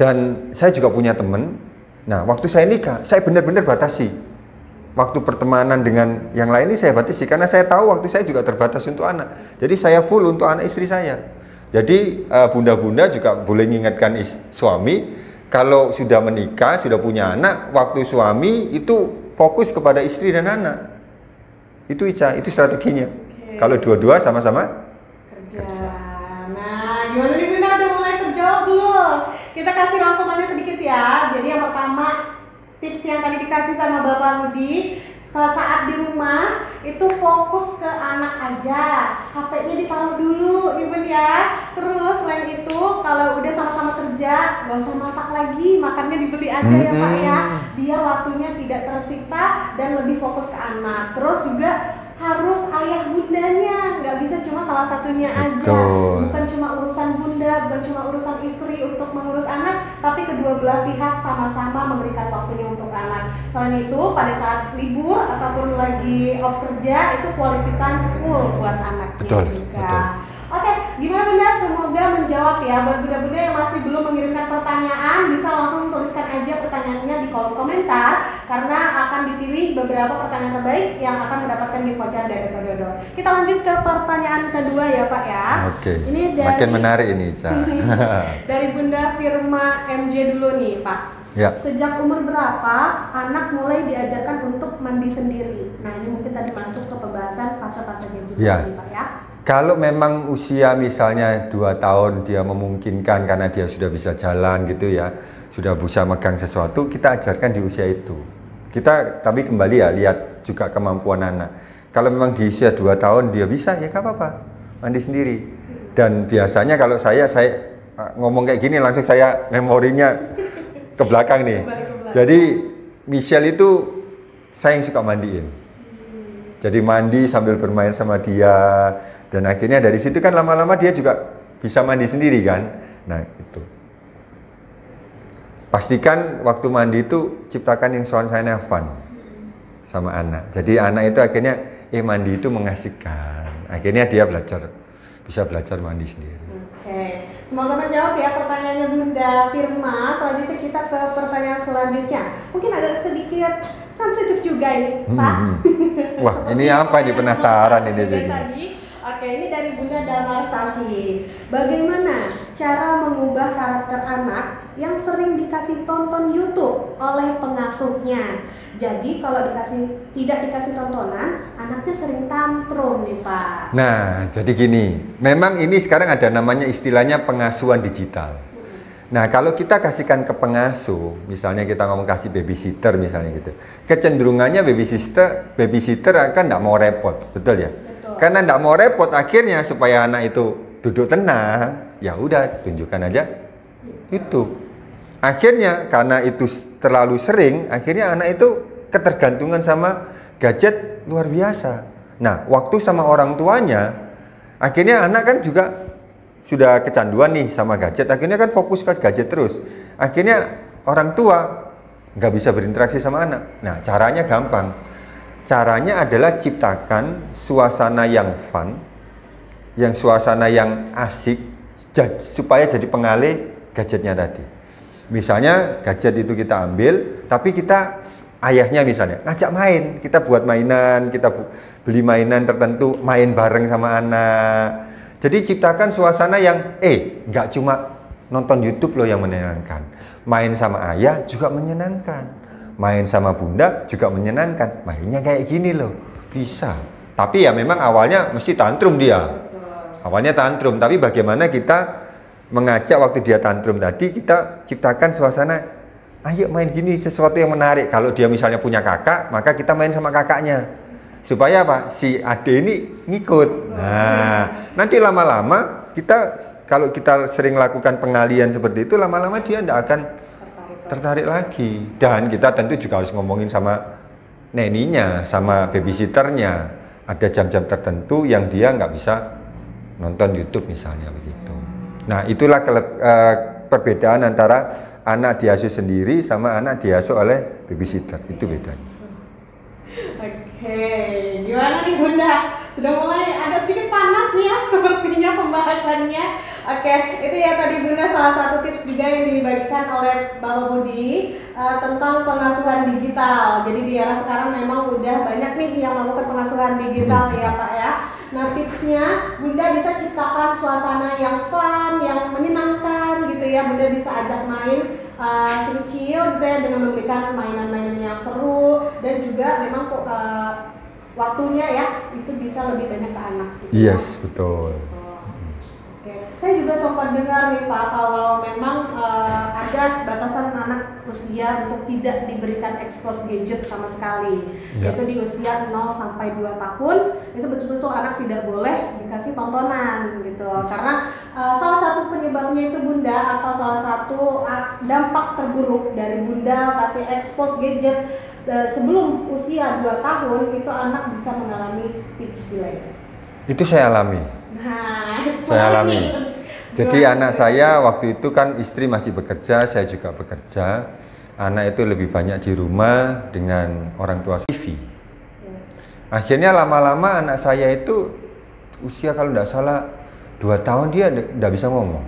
Dan saya juga punya teman. Nah, waktu saya nikah, saya benar-benar batasi. Waktu pertemanan dengan yang lain ini saya batasi karena saya tahu waktu saya juga terbatas untuk anak. Jadi saya full untuk anak istri saya. Jadi bunda-bunda juga boleh mengingatkan suami, kalau sudah menikah, sudah punya anak, waktu suami itu fokus kepada istri dan anak. Itu strateginya. Okay. Kalau dua-dua sama-sama kerja. Nah, gimana nih Bunda, udah mulai terjawab belum? Kita kasih rangkumannya sedikit ya. Jadi yang pertama, tips yang tadi dikasih sama Bapak Rudi, saat di rumah itu fokus ke anak aja, HP-nya ditaruh dulu nih Bun ya. Terus selain itu kalau udah sama-sama kerja, gak usah masak lagi, makannya dibeli aja ya Pak ya, biar waktunya tidak tersita dan lebih fokus ke anak. Terus juga harus ayah bundanya, nggak bisa cuma salah satunya aja. Betul. Bukan cuma urusan bunda, bukan cuma urusan istri untuk mengurus anak, tapi kedua belah pihak sama-sama memberikan waktunya untuk anak. Selain itu pada saat libur ataupun lagi off kerja itu quality time full buat anaknya. Betul, juga. betul. Oke, gimana Bunda? Semoga menjawab ya. Buat bunda-bunda yang masih belum mengirimkan pertanyaan, bisa langsung tuliskan aja pertanyaannya di kolom komentar, karena akan dipilih beberapa pertanyaan terbaik yang akan mendapatkan gift voucher dari Tododo. Kita lanjut ke pertanyaan kedua ya Pak ya. Oke. Ini dari, makin menarik ini, Ca. dari Bunda Firma MJ dulu nih Pak. Ya. Sejak umur berapa anak mulai diajarkan untuk mandi sendiri? Nah ini mungkin tadi masuk ke pembahasan fase-fasenya juga ya. nih Pak ya. Kalau memang usia misalnya 2 tahun dia memungkinkan karena dia sudah bisa jalan gitu ya, sudah bisa megang sesuatu, kita ajarkan di usia itu. Kita tapi kembali ya lihat juga kemampuan anak. Kalau memang di usia 2 tahun dia bisa, ya gak apa-apa, mandi sendiri. Dan biasanya kalau saya ngomong kayak gini langsung saya memorinya ke belakang nih. Jadi Michelle itu saya yang suka mandiin. Jadi mandi sambil bermain sama dia. Dan akhirnya dari situ kan lama-lama dia juga bisa mandi sendiri kan. Nah itu. Pastikan waktu mandi itu ciptakan yang suasana fun sama anak. Jadi anak itu akhirnya mandi itu mengasihkan. Akhirnya dia bisa belajar mandi sendiri. Oke. Semoga menjawab ya pertanyaannya Bunda Firma. Selanjutnya kita ke pertanyaan selanjutnya. Mungkin agak sedikit sensitif juga ini, Pak. Wah, ini apa ini, penasaran ini jadi. Oke, ini dari Bunda Damarsasi. Bagaimana cara mengubah karakter anak yang sering dikasih tonton YouTube oleh pengasuhnya? Jadi kalau tidak dikasih tontonan, anaknya sering tantrum nih Pak. Nah, jadi gini, memang ini sekarang ada namanya istilahnya pengasuhan digital. Nah, kalau kita kasihkan ke pengasuh, misalnya kita ngomong kasih babysitter misalnya gitu, kecenderungannya babysitter akan tidak mau repot, betul ya? Betul. Karena tidak mau repot, akhirnya supaya anak itu duduk tenang, ya udah tunjukkan aja YouTube. Akhirnya karena itu terlalu sering, akhirnya anak itu ketergantungan sama gadget luar biasa. Nah, waktu sama orang tuanya, akhirnya anak kan juga sudah kecanduan nih sama gadget, akhirnya kan fokus ke gadget terus. Akhirnya orang tua nggak bisa berinteraksi sama anak. Nah, caranya gampang. Caranya adalah ciptakan suasana yang fun, yang suasana yang asik, supaya jadi pengalih gadgetnya tadi. Misalnya gadget itu kita ambil, tapi kita ayahnya misalnya ngajak main, kita buat mainan, kita beli mainan tertentu, main bareng sama anak. Jadi ciptakan suasana yang nggak cuma nonton YouTube loh yang menyenangkan, main sama ayah juga menyenangkan, main sama bunda juga menyenangkan, mainnya kayak gini loh, bisa. Tapi ya memang awalnya mesti tantrum dia, awalnya tantrum, tapi bagaimana kita mengajak waktu dia tantrum tadi, kita ciptakan suasana, ayo main gini, sesuatu yang menarik. Kalau dia misalnya punya kakak, maka kita main sama kakaknya, supaya apa? Si adik ini ngikut. Nah, nanti lama-lama kita, kalau kita sering lakukan pengalian seperti itu, lama-lama dia tidak akan tertarik lagi. Dan kita tentu juga harus ngomongin sama neninya, sama babysitternya. Ada jam-jam tertentu yang dia nggak bisa nonton YouTube misalnya begitu. Nah, itulah perbedaan antara anak diasuh sendiri sama anak diasuh oleh babysitter. Itu bedanya. Oke, gimana nih Bunda? Sudah mulai agak sedikit panas nih ya sepertinya pembahasannya. Oke, itu ya tadi Bunda salah satu tips juga yang dibagikan oleh Bapak Budi tentang pengasuhan digital. Jadi di era sekarang memang udah banyak nih yang melakukan pengasuhan digital ya Pak ya. Nah, tipsnya Bunda bisa ciptakan suasana yang fun, yang menyenangkan gitu ya. Bunda bisa ajak main si kecil gitu ya, dengan memberikan mainan-mainan yang seru, dan juga memang waktunya ya itu bisa lebih banyak ke anak gitu. Yes, betul. Oke, saya juga sempat dengar nih Pak, kalau memang ada batasan anak usia untuk tidak diberikan expose gadget sama sekali, yaitu di usia 0 sampai 2 tahun, itu betul-betul anak tidak boleh dikasih tontonan gitu, karena salah satu penyebabnya itu Bunda, atau salah satu dampak terburuk dari Bunda kasih expose gadget sebelum usia 2 tahun, itu anak bisa mengalami speech delay. Itu saya alami. Nah, saya alami. Jadi anak saya waktu itu kan istri masih bekerja, saya juga bekerja. Anak itu lebih banyak di rumah dengan orang tua TV. Akhirnya lama-lama anak saya itu usia kalau tidak salah 2 tahun dia tidak bisa ngomong.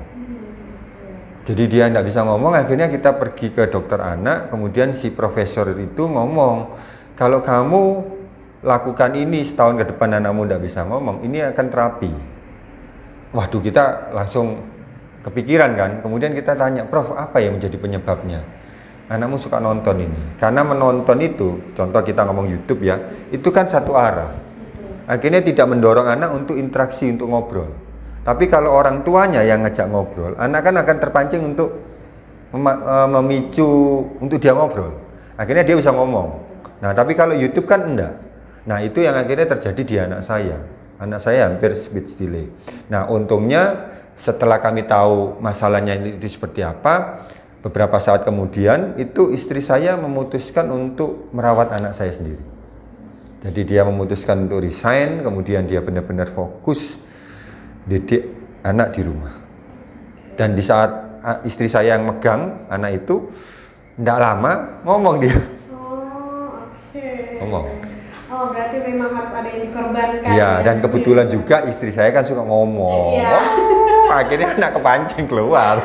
Jadi dia tidak bisa ngomong, akhirnya kita pergi ke dokter anak, kemudian si profesor itu ngomong, kalau kamu lakukan ini setahun ke depan anakmu tidak bisa ngomong, ini akan terapi. Waduh, kita langsung kepikiran kan, kemudian kita tanya, Prof, apa yang menjadi penyebabnya? Anakmu suka nonton ini, karena menonton itu, contoh kita ngomong YouTube ya, itu kan satu arah. Akhirnya tidak mendorong anak untuk interaksi, untuk ngobrol. Tapi kalau orang tuanya yang ngajak ngobrol, anak kan akan terpancing untuk memicu untuk dia ngobrol. Akhirnya dia bisa ngomong. Nah, tapi kalau YouTube kan enggak. Nah, itu yang akhirnya terjadi di anak saya. Anak saya hampir speech delay. Nah, untungnya setelah kami tahu masalahnya itu seperti apa, beberapa saat kemudian itu istri saya memutuskan untuk merawat anak saya sendiri. Jadi dia memutuskan untuk resign, kemudian dia benar-benar fokus didik anak di rumah. Dan di saat istri saya yang megang anak itu, tidak lama ngomong dia. Oh, oke. Ngomong. Oh, berarti memang harus ada yang dikorbankan. Iya, dan kebetulan juga istri saya kan suka ngomong. Iya. Akhirnya anak kepancing keluar.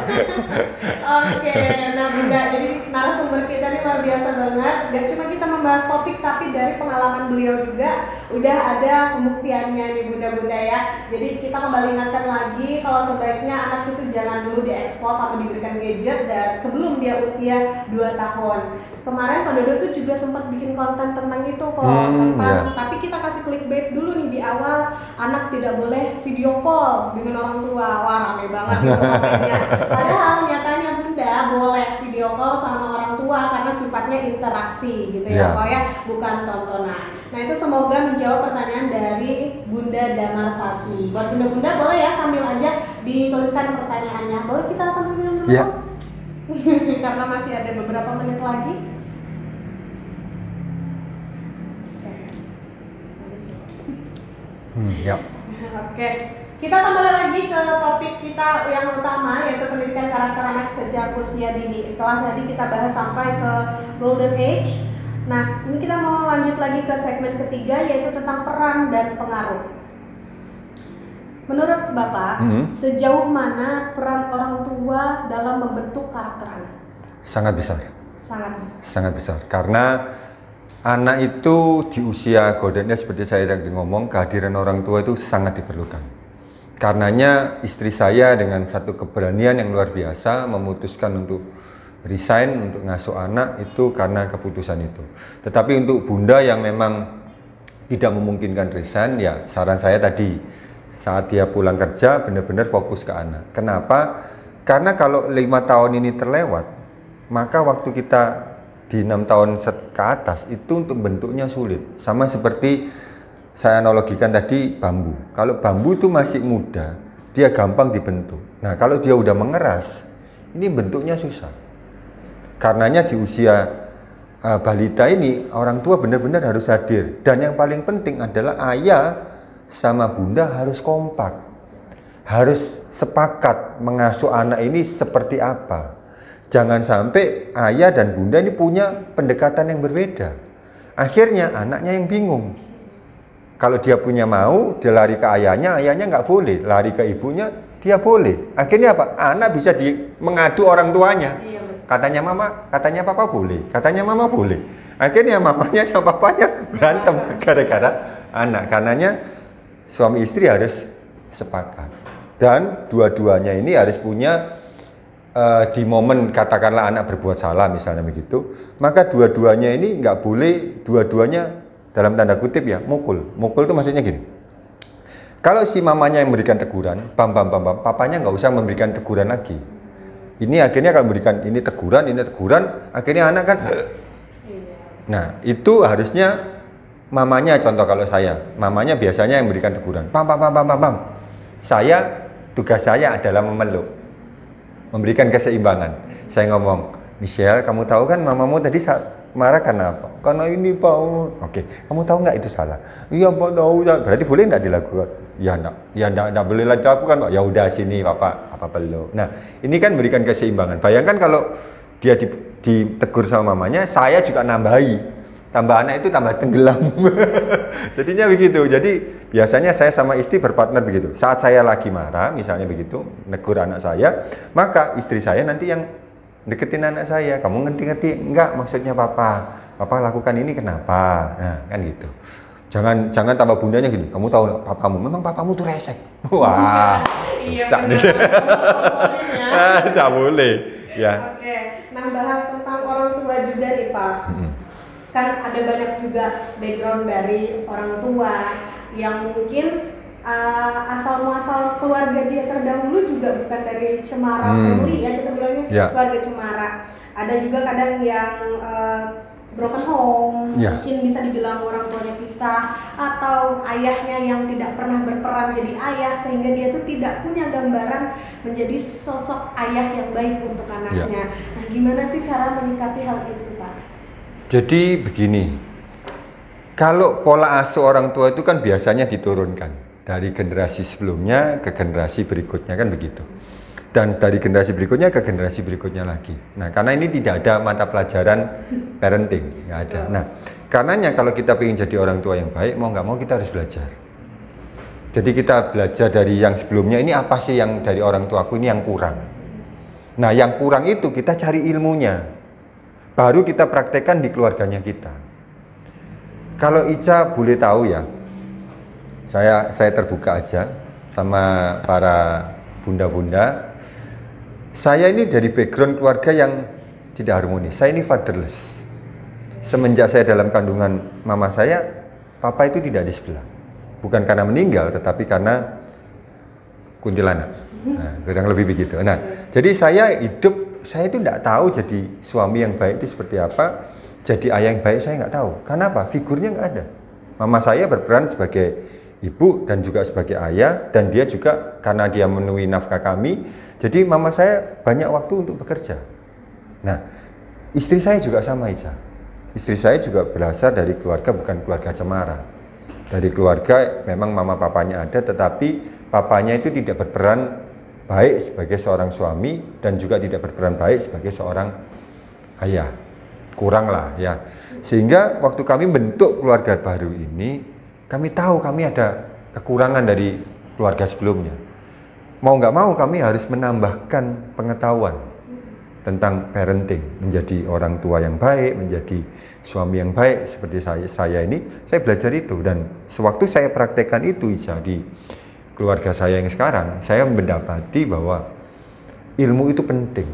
Oke, nah Bunda, jadi narasumber kita ini luar biasa banget. Gak cuma kita membahas topik, tapi dari pengalaman beliau juga udah ada pembuktiannya nih Bunda-Bunda ya. Jadi kita kembali ingatkan lagi kalau sebaiknya anak itu jangan dulu diekspos atau diberikan gadget dan sebelum dia usia 2 tahun. Kemarin Kak Dodo tuh juga sempat bikin konten tentang itu kok, tapi kita kasih clickbait dulu nih di awal, anak tidak boleh video call dengan orang tua. Wah, rame banget itu kontennya. Padahal nyatanya Bunda boleh video call sama orang tua karena sifatnya interaksi gitu ya, kok ya, bukan tontonan. Nah, itu semoga menjawab pertanyaan dari Bunda Damar Sasi. Buat Bunda-Bunda boleh ya sambil aja dituliskan pertanyaannya. Boleh kita sambil minum dulu? Ya. Karena masih ada beberapa menit lagi. Ya. Oke, kita kembali lagi ke topik kita yang utama, yaitu pendidikan karakter anak sejak usia dini. Setelah tadi kita bahas sampai ke golden age, nah ini kita mau lanjut lagi ke segmen ketiga, yaitu tentang peran dan pengaruh. Menurut Bapak, sejauh mana peran orang tua dalam membentuk karakter anak? Sangat besar. Sangat besar. Sangat besar, karena anak itu di usia golden age seperti saya tadi ngomong, kehadiran orang tua itu sangat diperlukan. Karenanya istri saya dengan satu keberanian yang luar biasa memutuskan untuk resign untuk ngasuh anak itu karena keputusan itu. Tetapi untuk bunda yang memang tidak memungkinkan resign, ya saran saya tadi saat dia pulang kerja benar-benar fokus ke anak. Kenapa? Karena kalau 5 tahun ini terlewat, maka waktu kita di 6 tahun ke atas itu untuk bentuknya sulit. Sama seperti saya analogikan tadi bambu. Kalau bambu itu masih muda, dia gampang dibentuk. Nah, kalau dia udah mengeras, ini bentuknya susah. Karenanya di usia balita ini orang tua benar-benar harus hadir. Dan yang paling penting adalah ayah sama bunda harus kompak. Harus sepakat mengasuh anak ini seperti apa. Jangan sampai ayah dan bunda ini punya pendekatan yang berbeda. Akhirnya anaknya yang bingung. Kalau dia punya mau, dia lari ke ayahnya nggak boleh. Lari ke ibunya, dia boleh. Akhirnya apa? Anak bisa mengadu orang tuanya. Katanya mama, katanya papa boleh. Katanya mama boleh. Akhirnya mamanya sama papanya berantem gara-gara anak. Karenanya suami istri harus sepakat. Dan dua-duanya ini harus punya di momen katakanlah anak berbuat salah misalnya begitu, maka dua-duanya ini nggak boleh, dua-duanya dalam tanda kutip ya mukul. Mukul itu maksudnya gini, kalau si mamanya yang memberikan teguran, papanya nggak usah memberikan teguran lagi. Ini akhirnya kalau memberikan ini teguran, akhirnya anak kan, nah itu harusnya mamanya, contoh kalau saya, mamanya biasanya yang memberikan teguran, saya, tugas saya adalah memeluk, memberikan keseimbangan. Saya ngomong, Michelle, kamu tahu kan mamamu tadi marah karena apa? Karena ini Pak. Oke, kamu tahu nggak itu salah? Iya Pak, tahu. Berarti boleh nggak dilakukan? Ya nggak boleh dilakukan Pak. Ya udah sini Papa peluk. Nah, ini kan memberikan keseimbangan. Bayangkan kalau dia ditegur sama mamanya, saya juga nambahi. Tambah anak itu tambah tenggelam. Jadinya begitu. Jadi biasanya saya sama istri berpartner begitu. Saat saya lagi marah, misalnya begitu, negur anak saya, maka istri saya nanti yang deketin anak saya. Kamu ngerti-ngerti? Enggak, maksudnya papa lakukan ini kenapa? Nah, kan gitu. Jangan tambah bundanya gini. Kamu tahu papamu, memang papamu tuh resek. Wah, iya, tidak boleh. Ya. Oke, nah bahas tentang orang tua juga nih Pak. Kan ada banyak juga background dari orang tua yang mungkin asal muasal keluarga dia terdahulu juga bukan dari Cemara family ya, kita bilangnya keluarga Cemara. Ada juga kadang yang broken home, mungkin bisa dibilang orang tuanya pisah, atau ayahnya yang tidak pernah berperan jadi ayah sehingga dia tuh tidak punya gambaran menjadi sosok ayah yang baik untuk anaknya. Nah, gimana sih cara menyikapi hal itu, Pak? Jadi begini, kalau pola asuh orang tua itu kan biasanya diturunkan dari generasi sebelumnya ke generasi berikutnya, kan begitu. Dan dari generasi berikutnya ke generasi berikutnya lagi. Nah, karena ini tidak ada mata pelajaran parenting, nggak ada. Nah, karenanya kalau kita ingin jadi orang tua yang baik, mau nggak mau kita harus belajar. Jadi kita belajar dari yang sebelumnya, ini apa sih yang dari orang tuaku ini yang kurang. Nah, yang kurang itu kita cari ilmunya, baru kita praktekkan di keluarganya kita. Kalau Ica boleh tahu ya, saya terbuka aja sama para bunda-bunda. Saya ini dari background keluarga yang tidak harmonis. Saya ini fatherless. Semenjak saya dalam kandungan mama saya, papa itu tidak di sebelah. Bukan karena meninggal, tetapi karena kuntilanak. Nah, kurang lebih begitu. Nah, jadi saya hidup, saya itu tidak tahu jadi suami yang baik itu seperti apa, jadi ayah yang baik saya nggak tahu. Karena apa? Figurnya nggak ada. Mama saya berperan sebagai ibu dan juga sebagai ayah, dan dia juga karena dia memenuhi nafkah kami. Jadi mama saya banyak waktu untuk bekerja. Nah, istri saya juga sama, Ica. Istri saya juga berasal dari keluarga bukan keluarga cemara. Dari keluarga memang mama papanya ada, tetapi papanya itu tidak berperan baik sebagai seorang suami dan juga tidak berperan baik sebagai seorang ayah. Kurang lah ya. Sehingga waktu kami bentuk keluarga baru ini, kami tahu kami ada kekurangan dari keluarga sebelumnya. Mau nggak mau kami harus menambahkan pengetahuan tentang parenting, menjadi orang tua yang baik, menjadi suami yang baik seperti saya ini, saya belajar itu. Dan sewaktu saya praktekkan itu di keluarga saya yang sekarang, saya mendapati bahwa ilmu itu penting.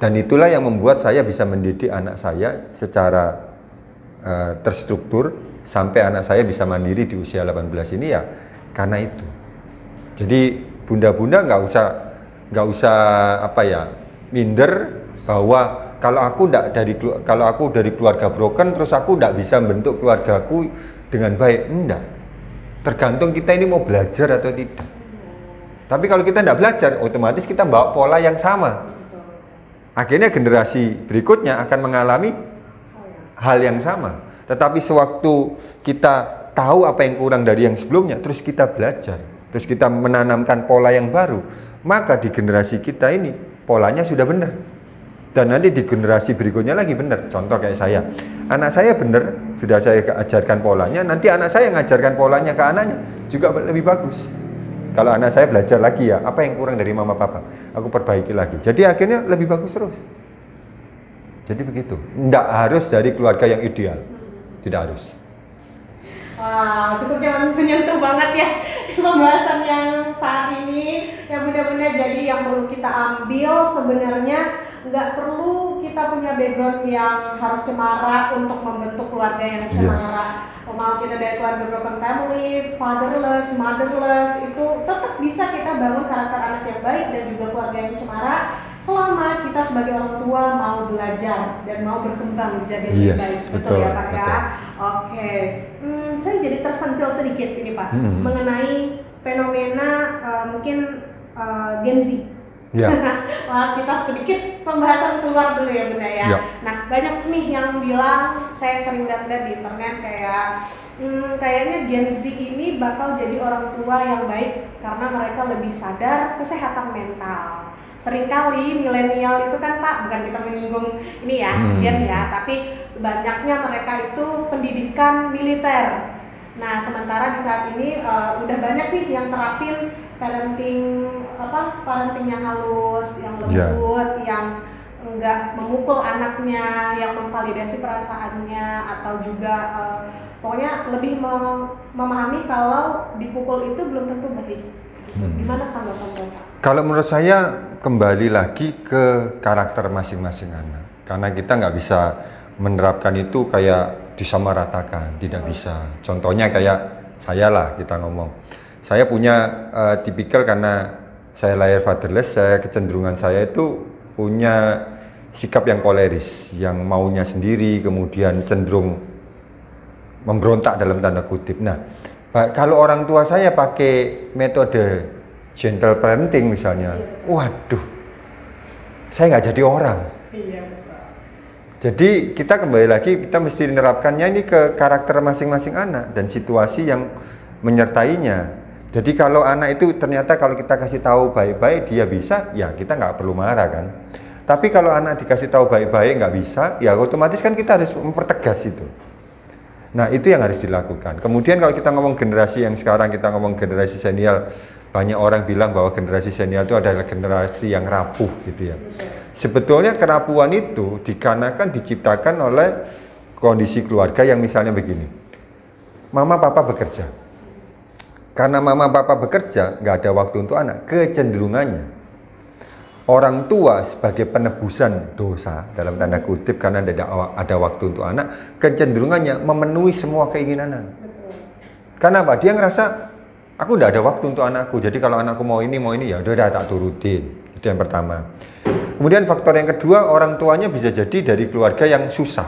Dan itulah yang membuat saya bisa mendidik anak saya secara terstruktur sampai anak saya bisa mandiri di usia 18 ini ya karena itu. Jadi bunda-bunda nggak usah apa ya minder bahwa kalau aku dari keluarga broken terus aku nggak bisa membentuk keluargaku dengan baik. Enggak. Tergantung kita ini mau belajar atau tidak. Tapi kalau kita nggak belajar, otomatis kita bawa pola yang sama. Akhirnya generasi berikutnya akan mengalami hal yang sama. Tetapi sewaktu kita tahu apa yang kurang dari yang sebelumnya, terus kita belajar, terus kita menanamkan pola yang baru, maka di generasi kita ini polanya sudah benar. Dan nanti di generasi berikutnya lagi benar. Contoh kayak saya, anak saya benar, sudah saya ajarkan polanya, nanti anak saya ngajarkan polanya ke anaknya juga lebih bagus. Kalau anak saya belajar lagi ya, apa yang kurang dari mama papa, aku perbaiki lagi. Jadi akhirnya lebih bagus terus. Jadi begitu. Nggak harus dari keluarga yang ideal, tidak harus. Wow, cukup jangan menyentuh banget ya pembahasan yang saat ini. Ya bunda-bunda, jadi yang perlu kita ambil sebenarnya nggak perlu kita punya background yang harus cemara untuk membentuk keluarga yang cemara. Yes. Mau kita dari keluarga broken family, fatherless, motherless, itu tetap bisa kita bangun karakter anak yang baik dan juga keluarga yang cemara selama kita sebagai orang tua mau belajar dan mau berkembang menjadi lebih baik. Betul ya Pak ya? Oke. Saya jadi tersentil sedikit ini Pak mengenai fenomena mungkin Gen Z. Ya. Wah, kita sedikit pembahasan keluar dulu ya Bunda ya. Nah, banyak nih yang bilang, saya sering lihat di internet kayak kayaknya Gen Z ini bakal jadi orang tua yang baik karena mereka lebih sadar kesehatan mental. Seringkali milenial itu kan Pak, bukan kita menyinggung ini ya, Gen ya, tapi sebanyaknya mereka itu pendidikan militer. Nah, sementara di saat ini udah banyak nih yang terapin parenting yang halus, yang lembut, yang enggak memukul anaknya, yang memvalidasi perasaannya, atau juga pokoknya lebih memahami kalau dipukul itu belum tentu baik. Gimana tanggapan Bapak? Kalau menurut saya kembali lagi ke karakter masing-masing anak, karena kita nggak bisa menerapkan itu kayak disamaratakan, tidak bisa. Contohnya kayak saya lah, kita ngomong. Saya punya tipikal karena saya lahir fatherless, kecenderungan saya itu punya sikap yang koleris, yang maunya sendiri, kemudian cenderung memberontak dalam tanda kutip. Nah, kalau orang tua saya pakai metode gentle parenting misalnya, waduh, saya nggak jadi orang. Jadi kita kembali lagi, kita mesti menerapkannya ini ke karakter masing-masing anak dan situasi yang menyertainya. Jadi kalau anak itu ternyata kalau kita kasih tahu baik-baik dia bisa, ya kita nggak perlu marah kan. Tapi kalau anak dikasih tahu baik-baik nggak bisa, ya otomatis kan kita harus mempertegas itu. Nah itu yang harus dilakukan. Kemudian kalau kita ngomong generasi yang sekarang, kita ngomong generasi senial, banyak orang bilang bahwa generasi senial itu adalah generasi yang rapuh gitu ya. Sebetulnya kerapuhan itu dikarenakan diciptakan oleh kondisi keluarga yang misalnya begini. Mama papa bekerja. Karena mama papa bekerja, nggak ada waktu untuk anak. Kecenderungannya orang tua sebagai penebusan dosa dalam tanda kutip karena ada waktu untuk anak, kecenderungannya memenuhi semua keinginan anak. Karena apa? Dia ngerasa aku nggak ada waktu untuk anakku. Jadi kalau anakku mau ini ya udah tak turutin. Itu yang pertama. Kemudian faktor yang kedua, orang tuanya bisa jadi dari keluarga yang susah.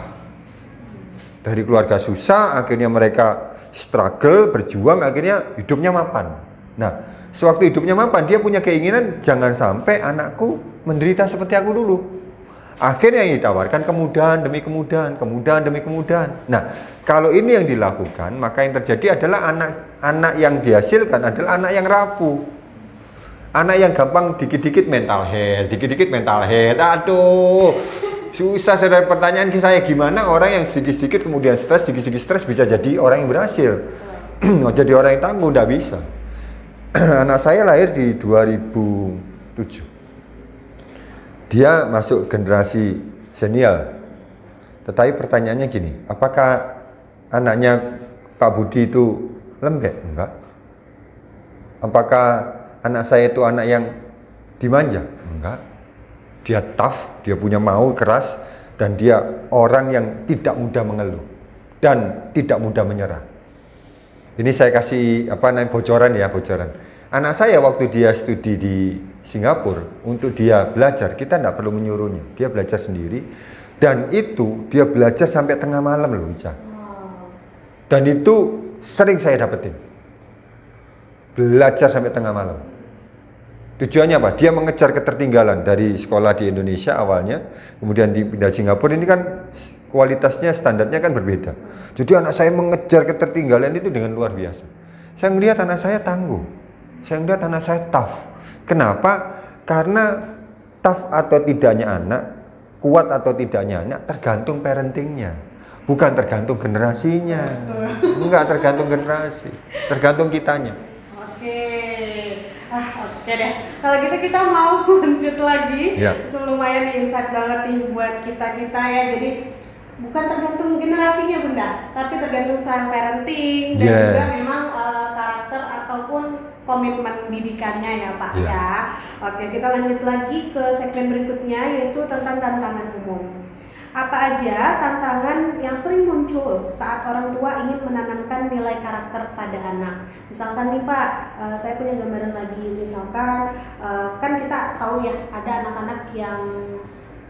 Dari keluarga susah, akhirnya mereka struggle, berjuang, akhirnya hidupnya mapan. Nah, sewaktu hidupnya mapan, dia punya keinginan jangan sampai anakku menderita seperti aku dulu. Akhirnya yang ditawarkan kemudahan demi kemudahan, kemudahan demi kemudahan. Nah, kalau ini yang dilakukan, maka yang terjadi adalah anak yang dihasilkan adalah anak yang rapuh. Anak yang gampang dikit-dikit mental health, dikit-dikit mental health. Aduh, susah. Saudara, pertanyaan saya, gimana orang yang sedikit-sedikit kemudian stres, sedikit-sedikit stres bisa jadi orang yang berhasil? Jadi orang yang tangguh, tidak bisa. Anak saya lahir di 2007. Dia masuk generasi senior. Tetapi pertanyaannya gini, apakah anaknya Pak Budi itu lembek? Enggak. Apakah anak saya itu anak yang dimanja? Enggak. Dia tough, dia punya mau keras, dan dia orang yang tidak mudah mengeluh dan tidak mudah menyerah. Ini saya kasih bocoran. Anak saya waktu dia studi di Singapura, untuk dia belajar, kita tidak perlu menyuruhnya. Dia belajar sendiri, dan itu dia belajar sampai tengah malam loh, Ica. Dan itu sering saya dapetin. Belajar sampai tengah malam. Tujuannya apa? Dia mengejar ketertinggalan dari sekolah di Indonesia awalnya, kemudian pindah Singapura. Ini kan kualitasnya, standarnya kan berbeda. Jadi anak saya mengejar ketertinggalan itu dengan luar biasa. Saya melihat anak saya tangguh. Saya melihat anak saya tough. Kenapa? Karena tough atau tidaknya anak, kuat atau tidaknya anak tergantung parentingnya, bukan tergantung generasinya. Enggak tergantung generasi, tergantung kitanya. Oke deh. Kalau gitu kita mau lanjut lagi. Ya. Lumayan nih, insight banget nih buat kita ya. Jadi bukan tergantung generasinya Bunda, tapi tergantung style parenting dan juga memang karakter ataupun komitmen didikannya ya Pak ya. Oke, kita lanjut lagi ke segmen berikutnya, yaitu tentang tantangan umum. Apa aja tantangan yang sering muncul saat orang tua ingin menanamkan nilai karakter pada anak? Misalkan nih Pak, saya punya gambaran lagi. Misalkan kan kita tahu ya, ada anak-anak yang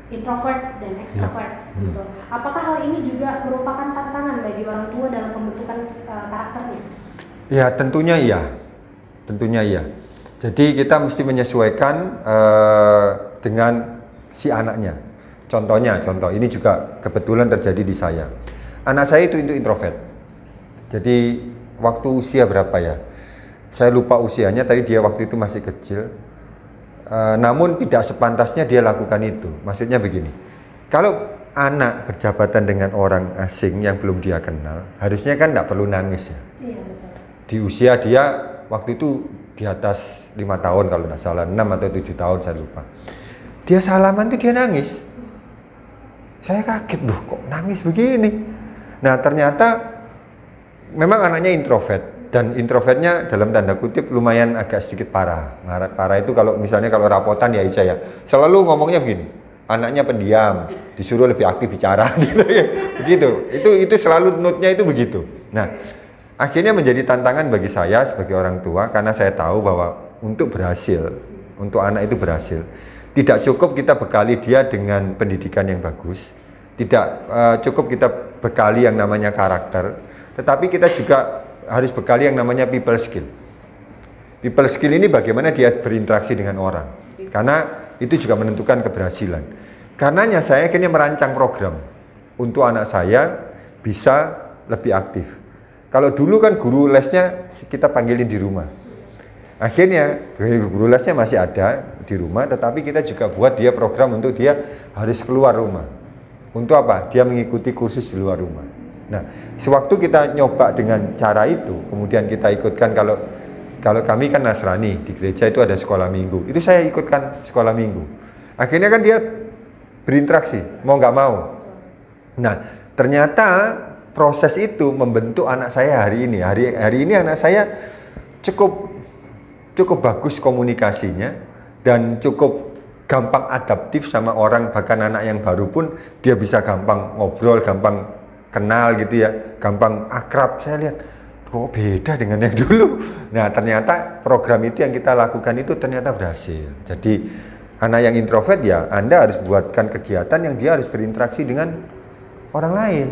introvert dan extrovert gitu. Apakah hal ini juga merupakan tantangan bagi orang tua dalam pembentukan karakternya? Ya, tentunya iya. Tentunya iya. Jadi kita mesti menyesuaikan dengan si anaknya. Contoh ini juga kebetulan terjadi di saya. Anak saya itu introvert. Jadi waktu usia berapa ya? Saya lupa usianya, tapi dia waktu itu masih kecil. Namun tidak sepantasnya dia lakukan itu. Maksudnya begini, kalau anak berjabatan dengan orang asing yang belum dia kenal, harusnya kan tidak perlu nangis ya. Iya, betul. Di usia dia waktu itu di atas 5 tahun kalau tidak salah, 6 atau 7 tahun saya lupa. Dia salaman tuh dia nangis. Saya kaget, loh kok nangis begini. Nah ternyata memang anaknya introvert. Dan introvertnya dalam tanda kutip lumayan agak sedikit parah. Parah itu kalau misalnya kalau rapotan ya Ica ya, selalu ngomongnya begini, anaknya pendiam, disuruh lebih aktif bicara gitu ya. Begitu. Itu selalu note-nya itu begitu. Nah, akhirnya menjadi tantangan bagi saya sebagai orang tua, karena saya tahu bahwa untuk berhasil, untuk anak itu berhasil, tidak cukup kita bekali dia dengan pendidikan yang bagus, tidak cukup kita bekali yang namanya karakter, tetapi kita juga harus bekali yang namanya people skill. People skill ini bagaimana dia berinteraksi dengan orang, karena itu juga menentukan keberhasilan. Karenanya saya akhirnya merancang program untuk anak saya bisa lebih aktif. Kalau dulu kan guru lesnya kita panggilin di rumah. Akhirnya guru lesnya masih ada di rumah, tetapi kita juga buat dia program untuk dia harus keluar rumah. Untuk apa? Dia mengikuti kursus di luar rumah. Nah, sewaktu kita nyoba dengan cara itu, kemudian kita ikutkan, kalau kami kan Nasrani, di gereja itu ada sekolah minggu. Itu saya ikutkan sekolah minggu. Akhirnya kan dia berinteraksi, mau nggak mau. Nah, ternyata proses itu membentuk anak saya hari ini. Hari ini anak saya cukup bagus komunikasinya dan cukup gampang adaptif sama orang, bahkan anak yang baru pun dia bisa gampang ngobrol, gampang kenal gitu ya, gampang akrab. Saya lihat kok beda dengan yang dulu. Nah, ternyata program itu yang kita lakukan itu ternyata berhasil. Jadi anak yang introvert ya Anda harus buatkan kegiatan yang dia harus berinteraksi dengan orang lain.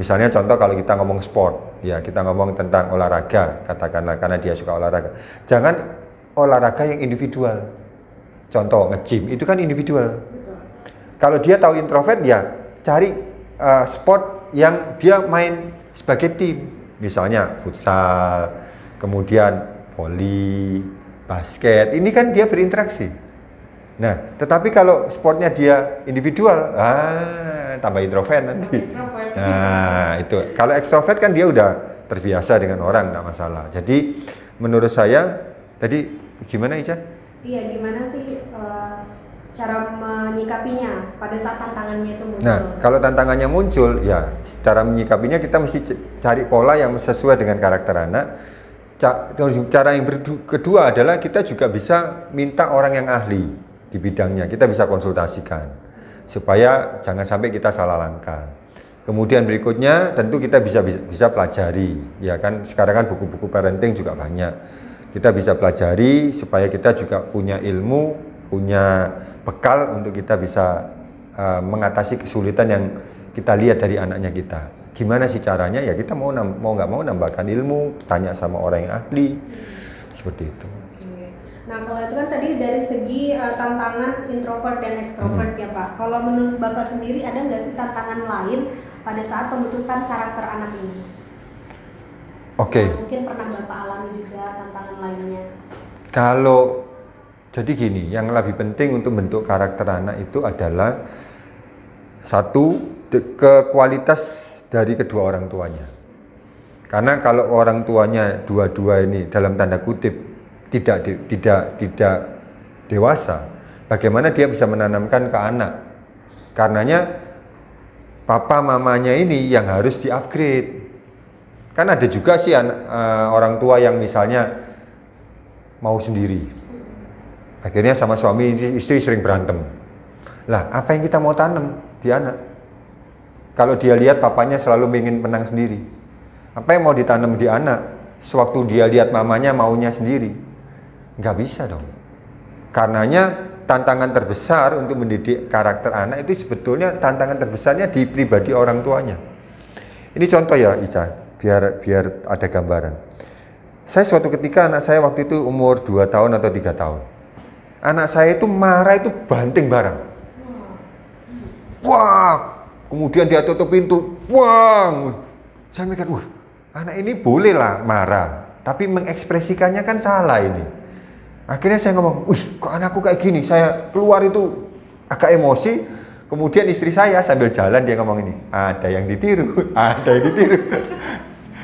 Misalnya contoh kalau kita ngomong sport, ya kita ngomong tentang olahraga, katakanlah karena dia suka olahraga. Jangan olahraga yang individual. Contoh nge-gym itu kan individual. Kalau dia tahu introvert, ya cari sport yang dia main sebagai tim. Misalnya futsal, kemudian voli, basket. Ini kan dia berinteraksi. Nah, tetapi kalau sportnya dia individual, tambah introvert nanti. Nah, itu. Kalau ekstrovert kan dia udah terbiasa dengan orang, nggak masalah. Jadi, menurut saya, tadi gimana Ica? Iya, gimana sih cara menyikapinya pada saat tantangannya itu muncul? Nah, kalau tantangannya muncul, ya cara menyikapinya kita mesti cari pola yang sesuai dengan karakter anak. Cara yang kedua adalah kita juga bisa minta orang yang ahli di bidangnya, kita bisa konsultasikan supaya jangan sampai kita salah langkah. Kemudian berikutnya tentu kita bisa pelajari, ya kan sekarang kan buku-buku parenting juga banyak. Kita bisa pelajari supaya kita juga punya ilmu, punya bekal untuk kita bisa mengatasi kesulitan yang kita lihat dari anaknya kita. Gimana sih caranya? Ya kita mau nggak mau nambahkan ilmu, tanya sama orang yang ahli, seperti itu. Nah, kalau itu kan tadi dari segi tantangan introvert dan extrovert ya Pak. Kalau menurut Bapak sendiri ada nggak sih tantangan lain pada saat pembentukan karakter anak ini? Oke. Mungkin pernah Bapak alami juga tantangan lainnya. Kalau jadi gini, yang lebih penting untuk bentuk karakter anak itu adalah satu, kualitas dari kedua orang tuanya. Karena kalau orang tuanya dua-dua ini dalam tanda kutip tidak dewasa, bagaimana dia bisa menanamkan ke anak? Karenanya papa mamanya ini yang harus di-upgrade. Kan ada juga sih orang tua yang misalnya mau sendiri, akhirnya sama suami istri sering berantem. Lah, apa yang kita mau tanam di anak? Kalau dia lihat papanya selalu ingin menang sendiri, apa yang mau ditanam di anak sewaktu dia lihat mamanya maunya sendiri? Nggak bisa dong. Karenanya tantangan terbesar untuk mendidik karakter anak itu sebetulnya tantangan terbesarnya di pribadi orang tuanya. Ini contoh ya Ica, biar ada gambaran. Saya suatu ketika anak saya waktu itu umur 2 tahun atau 3 tahun. Anak saya itu marah itu banting barang. Wah, kemudian dia tutup pintu. Wah, saya mikir, anak ini boleh lah marah, tapi mengekspresikannya kan salah ini. Akhirnya saya ngomong, kok anakku kayak gini? Saya keluar itu agak emosi. Kemudian istri saya sambil jalan dia ngomong ini, ada yang ditiru, ada yang ditiru.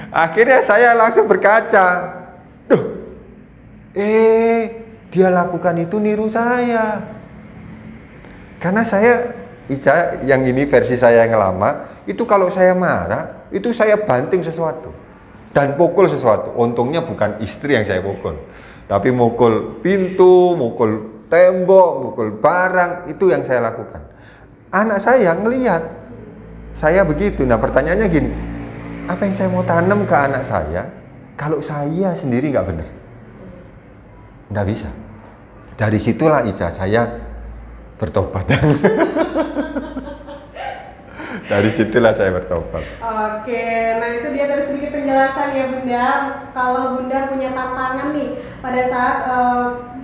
Akhirnya saya langsung berkaca, dia lakukan itu niru saya. Karena saya, yang ini versi saya yang lama, itu kalau saya marah, itu saya banting sesuatu dan pukul sesuatu. Untungnya bukan istri yang saya pukul, tapi mukul pintu, mukul tembok, mukul barang, itu yang saya lakukan. Anak saya ngelihat saya begitu. Nah pertanyaannya gini, apa yang saya mau tanam ke anak saya kalau saya sendiri nggak benar? Nggak bisa. Dari situlah Isa saya bertobat. Dari situlah saya bertobat. Oke, nah itu dia tadi sedikit penjelasan ya Bunda. Kalau Bunda punya tantangan nih pada saat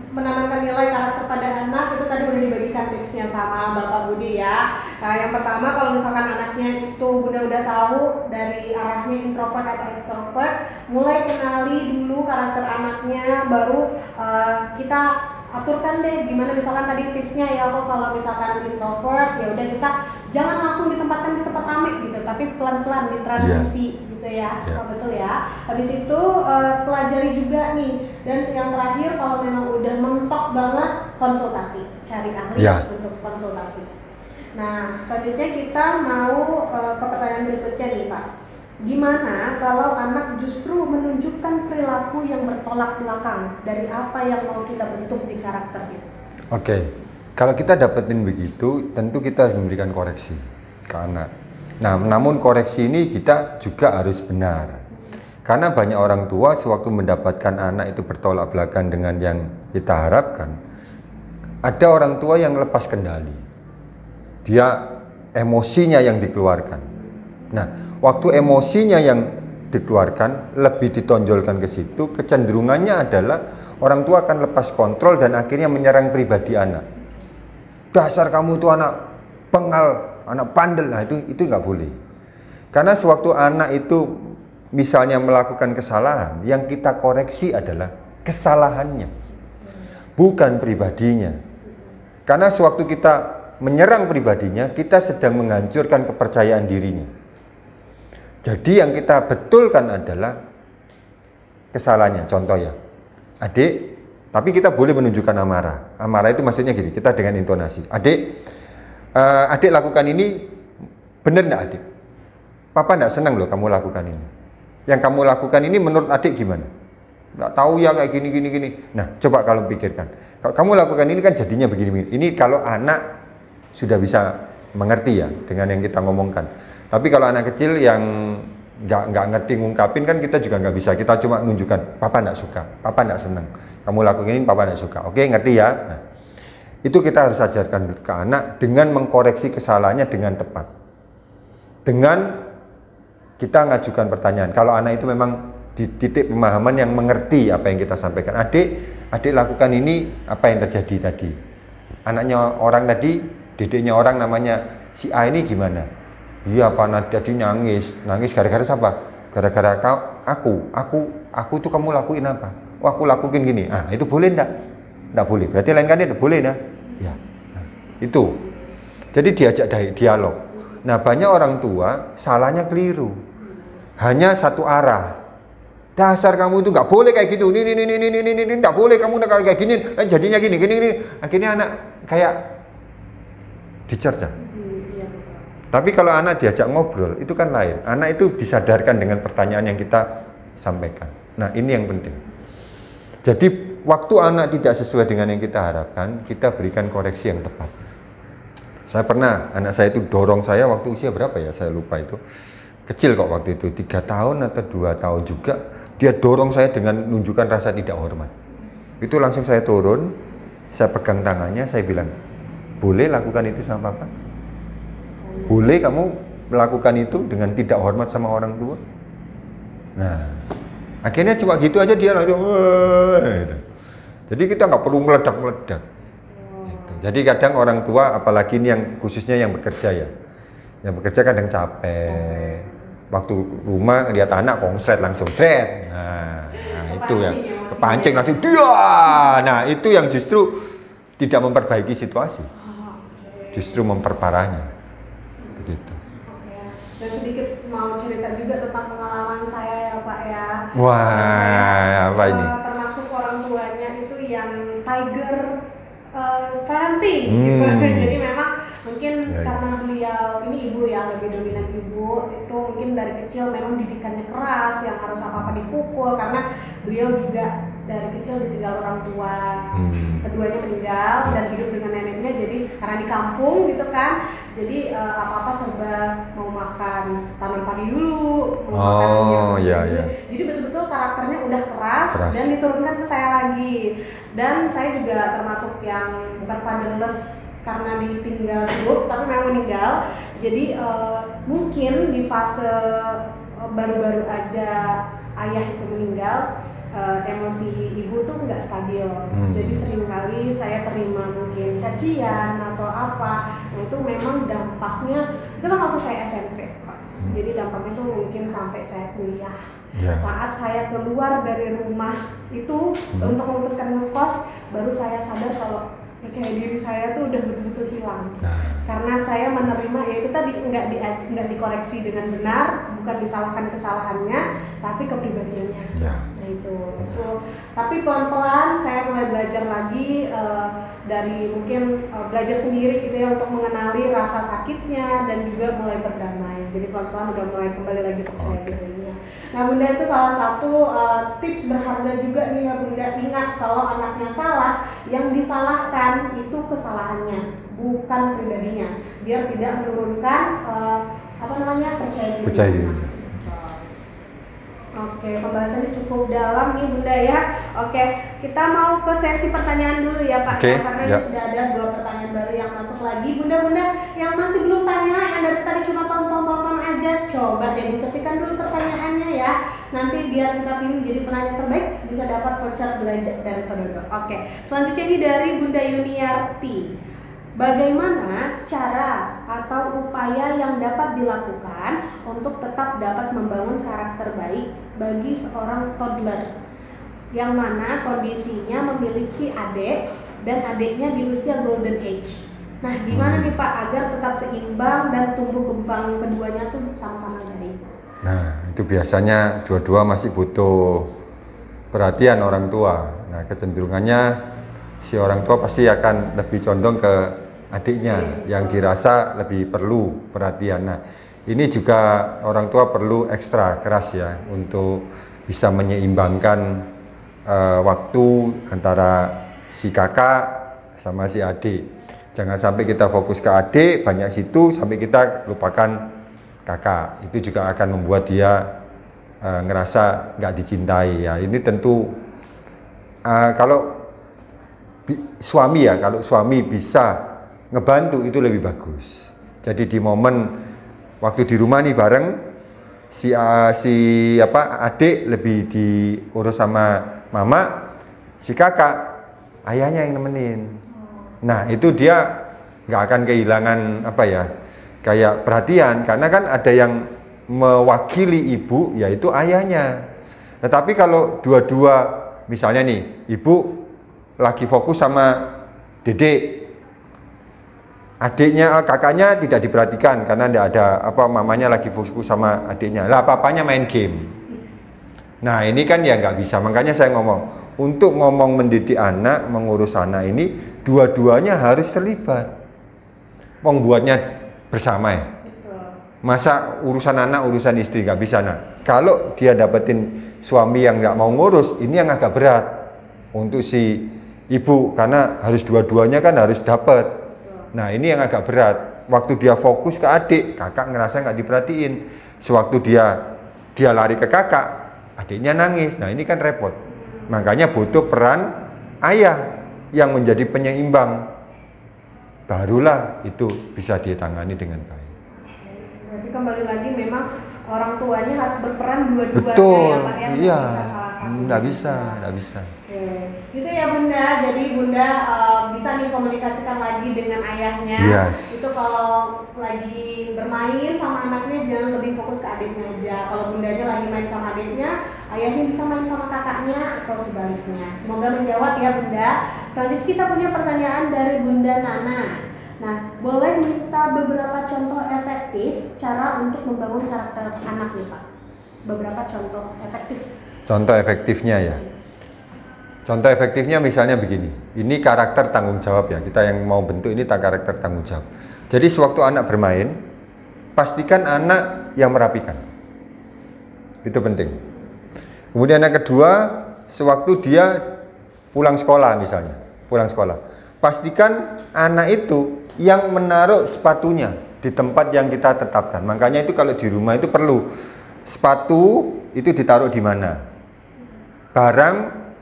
menanamkan nilai karakter pada anak, itu tadi udah dibagikan tipsnya sama Bapak Budi ya. Nah, yang pertama kalau misalkan anaknya itu Bunda udah tahu dari arahnya introvert atau extrovert, mulai kenali dulu karakter anaknya, baru kita aturkan deh gimana misalkan tadi tipsnya ya. Kalau misalkan introvert ya udah kita jangan langsung ditempatkan di tempat ramai gitu, tapi pelan-pelan di transisi gitu ya. Oh, betul ya. Habis itu pelajari juga nih, dan yang terakhir kalau memang udah mentok banget konsultasi, cari ahli untuk konsultasi. Nah selanjutnya kita mau ke pertanyaan berikutnya nih Pak. Gimana kalau anak justru menunjukkan perilaku yang bertolak belakang dari apa yang mau kita bentuk di karakternya? Oke. Kalau kita dapetin begitu, tentu kita harus memberikan koreksi ke anak. Nah, namun koreksi ini kita juga harus benar. Karena banyak orang tua sewaktu mendapatkan anak itu bertolak belakang dengan yang kita harapkan, ada orang tua yang lepas kendali. Dia emosinya yang dikeluarkan. Nah, waktu emosinya yang dikeluarkan, lebih ditonjolkan ke situ, kecenderungannya adalah orang tua akan lepas kontrol dan akhirnya menyerang pribadi anak. Dasar kamu itu anak bengal, anak bandel. Nah, itu nggak boleh. Karena sewaktu anak itu misalnya melakukan kesalahan, yang kita koreksi adalah kesalahannya, bukan pribadinya. Karena sewaktu kita menyerang pribadinya, kita sedang menghancurkan kepercayaan dirinya. Jadi yang kita betulkan adalah kesalahannya. Contoh ya, adik, tapi kita boleh menunjukkan amarah. Amarah itu maksudnya gini, kita dengan intonasi. Adik, adik lakukan ini, bener nggak adik? Papa nggak senang loh kamu lakukan ini. Yang kamu lakukan ini menurut adik gimana? Nggak tahu ya kayak gini. Nah, coba kalau pikirkan. Kalau kamu lakukan ini kan jadinya begini. Ini kalau anak sudah bisa mengerti ya dengan yang kita ngomongkan. Tapi kalau anak kecil yang nggak ngerti ngungkapin kan kita juga nggak bisa. Kita cuma menunjukkan, papa nggak suka, papa nggak senang. Kamu lakukan ini, papa nggak suka. Oke, ngerti ya? Nah, itu kita harus ajarkan ke anak dengan mengkoreksi kesalahannya dengan tepat. Dengan kita ngajukan pertanyaan. Kalau anak itu memang di titik pemahaman yang mengerti apa yang kita sampaikan. Adik lakukan ini, apa yang terjadi tadi? Anaknya orang tadi, dedeknya orang namanya si A ini gimana? Iya, Pak, tadi nangis gara-gara siapa? Gara-gara aku tuh kamu lakuin apa? Oh, aku lakuin gini. Ah, itu boleh enggak? Enggak boleh. Berarti lain kali boleh enggak? Ya. Nah, itu. Jadi diajak dialog. Nah, banyak orang tua salahnya keliru. Hanya satu arah. Dasar kamu itu nggak boleh kayak gitu. Ini nggak boleh kamu kalau kayak gini. Jadinya gini. Akhirnya anak kayak dicerca. Tapi kalau anak diajak ngobrol itu kan lain. Anak itu disadarkan dengan pertanyaan yang kita sampaikan. Nah, ini yang penting. Jadi waktu anak tidak sesuai dengan yang kita harapkan, kita berikan koreksi yang tepat. Saya pernah, anak saya itu dorong saya waktu usia berapa ya, saya lupa itu. Kecil kok waktu itu, 3 tahun atau 2 tahun juga. Dia dorong saya dengan menunjukkan rasa tidak hormat. Itu langsung saya turun, saya pegang tangannya, saya bilang, boleh lakukan itu sama papa? Boleh kamu melakukan itu dengan tidak hormat sama orang tua? Nah, akhirnya cuma gitu aja dia langsung, gitu. Jadi kita nggak perlu meledak-meledak. Gitu. Jadi kadang orang tua, apalagi ini yang khususnya yang bekerja ya, yang bekerja kadang capek. Waktu rumah lihat anak konslet langsung sret. Nah itu ya, kepancing langsung dia. Nah itu yang justru tidak memperbaiki situasi, justru memperparahnya. Begitu. Dan sedikit mau cerita juga tentang pengalaman saya ya Pak ya. Wah, saya, apa ini? Termasuk orang tuanya itu yang tiger parenting gitu. Jadi memang mungkin karena beliau ini ibu ya, lebih dominan ibu, itu mungkin dari kecil memang didikannya keras, yang harus apa-apa dipukul karena beliau juga dari kecil ditinggal orang tua, keduanya meninggal dan hidup dengan neneknya, jadi karena di kampung gitu kan, jadi apa-apa serba mau makan tanam padi dulu, mau makan yang dulu. Jadi betul-betul karakternya udah keras dan diturunkan ke saya lagi, dan saya juga termasuk yang bukan fatherless karena ditinggal hidup, tapi memang meninggal. Jadi mungkin di fase baru-baru aja ayah itu meninggal, emosi ibu tuh nggak stabil. Jadi seringkali saya terima mungkin cacian atau apa. Nah itu memang dampaknya, itu kan waktu saya SMP Pak. Jadi dampaknya itu mungkin sampai saya kuliah. Saat saya keluar dari rumah itu untuk memutuskan ngekos, baru saya sadar kalau percaya diri saya tuh udah betul-betul hilang. Karena saya menerima, ya itu tadi nggak dikoreksi dengan benar, bukan disalahkan kesalahannya, tapi kepribadiannya. Nah itu. Tapi pelan-pelan saya mulai belajar lagi, dari mungkin belajar sendiri gitu ya, untuk mengenali rasa sakitnya dan juga mulai berdamai. Jadi pelan-pelan udah mulai kembali lagi percaya dirinya. Nah Bunda, itu salah satu tips berharga juga nih ya Bunda. Ingat kalau anaknya salah, yang disalahkan itu kesalahannya, bukan pribadinya, biar tidak menurunkan percaya diri. Oke, pembahasannya cukup dalam nih Bunda ya. Oke, kita mau ke sesi pertanyaan dulu ya Pak, karena sudah ada 2 pertanyaan baru yang masuk lagi. Bunda-bunda yang masih belum tanya, yang dari tadi cuma tonton aja, coba deh diketikkan dulu pertanyaannya ya. Nanti biar kita pilih jadi penanya terbaik, bisa dapat voucher belanja dari Tododo. Oke, selanjutnya ini dari Bunda Yuniarti. Bagaimana cara atau upaya yang dapat dilakukan untuk tetap dapat membangun karakter baik bagi seorang toddler yang mana kondisinya memiliki adik dan adiknya di usia golden age. Nah, gimana nih Pak agar tetap seimbang dan tumbuh kembang keduanya tuh sama-sama baik? Nah, itu biasanya dua-dua masih butuh perhatian orang tua. Nah, kecenderungannya si orang tua pasti akan lebih condong ke adiknya yang dirasa lebih perlu perhatian. Nah, ini juga orang tua perlu ekstra keras ya untuk bisa menyeimbangkan waktu antara si kakak sama si adik. Jangan sampai kita fokus ke adik banyak situ sampai kita lupakan kakak. Itu juga akan membuat dia ngerasa nggak dicintai ya. Ini tentu kalau suami ya, kalau suami bisa ngebantu itu lebih bagus. Jadi di momen waktu di rumah nih bareng si adik lebih diurus sama mama, si kakak ayahnya yang nemenin. Nah, itu dia nggak akan kehilangan kayak perhatian, karena kan ada yang mewakili ibu, yaitu ayahnya. Tetapi kalau dua-dua, misalnya nih, ibu lagi fokus sama dedek, adiknya, kakaknya tidak diperhatikan karena tidak ada mamanya lagi fokus sama adiknya. Lah, papanya main game. Nah, ini kan ya nggak bisa. Makanya saya ngomong, untuk ngomong mendidik anak, mengurus anak ini, dua-duanya harus terlibat. Membuatnya bersama ya. Masa urusan anak, urusan istri nggak bisa. Nah, kalau dia dapetin suami yang nggak mau ngurus, ini yang agak berat untuk si ibu, karena harus dua-duanya kan harus dapat. Nah, ini yang agak berat. Waktu dia fokus ke adik, kakak ngerasa nggak diperhatiin. Sewaktu dia lari ke kakak, adiknya nangis. Nah, ini kan repot. Makanya butuh peran ayah yang menjadi penyeimbang. Barulah itu bisa ditangani dengan baik. Berarti kembali lagi memang orang tuanya harus berperan dua-duanya. Betul, ya Pak ya, iya. Bisa salah satu. Nggak bisa. Oke, gitu ya Bunda. Jadi Bunda bisa nih komunikasikan lagi dengan ayahnya. Yes. Itu kalau lagi bermain sama anaknya jangan lebih fokus ke adiknya aja. Kalau Bundanya lagi main sama adiknya, ayahnya bisa main sama kakaknya atau sebaliknya. Semoga menjawab ya Bunda. Selanjutnya kita punya pertanyaan dari Bunda Nana. Nah, boleh minta beberapa contoh efektif cara untuk membangun karakter anak nih Pak? Beberapa contoh efektif. Contoh efektifnya ya. Contoh efektifnya misalnya begini. Ini karakter tanggung jawab ya. Kita yang mau bentuk ini karakter tanggung jawab. Jadi sewaktu anak bermain, pastikan anak yang merapikan. Itu penting. Kemudian yang kedua, sewaktu dia pulang sekolah misalnya, pastikan anak itu yang menaruh sepatunya di tempat yang kita tetapkan. Makanya itu kalau di rumah itu perlu sepatu itu ditaruh di mana, barang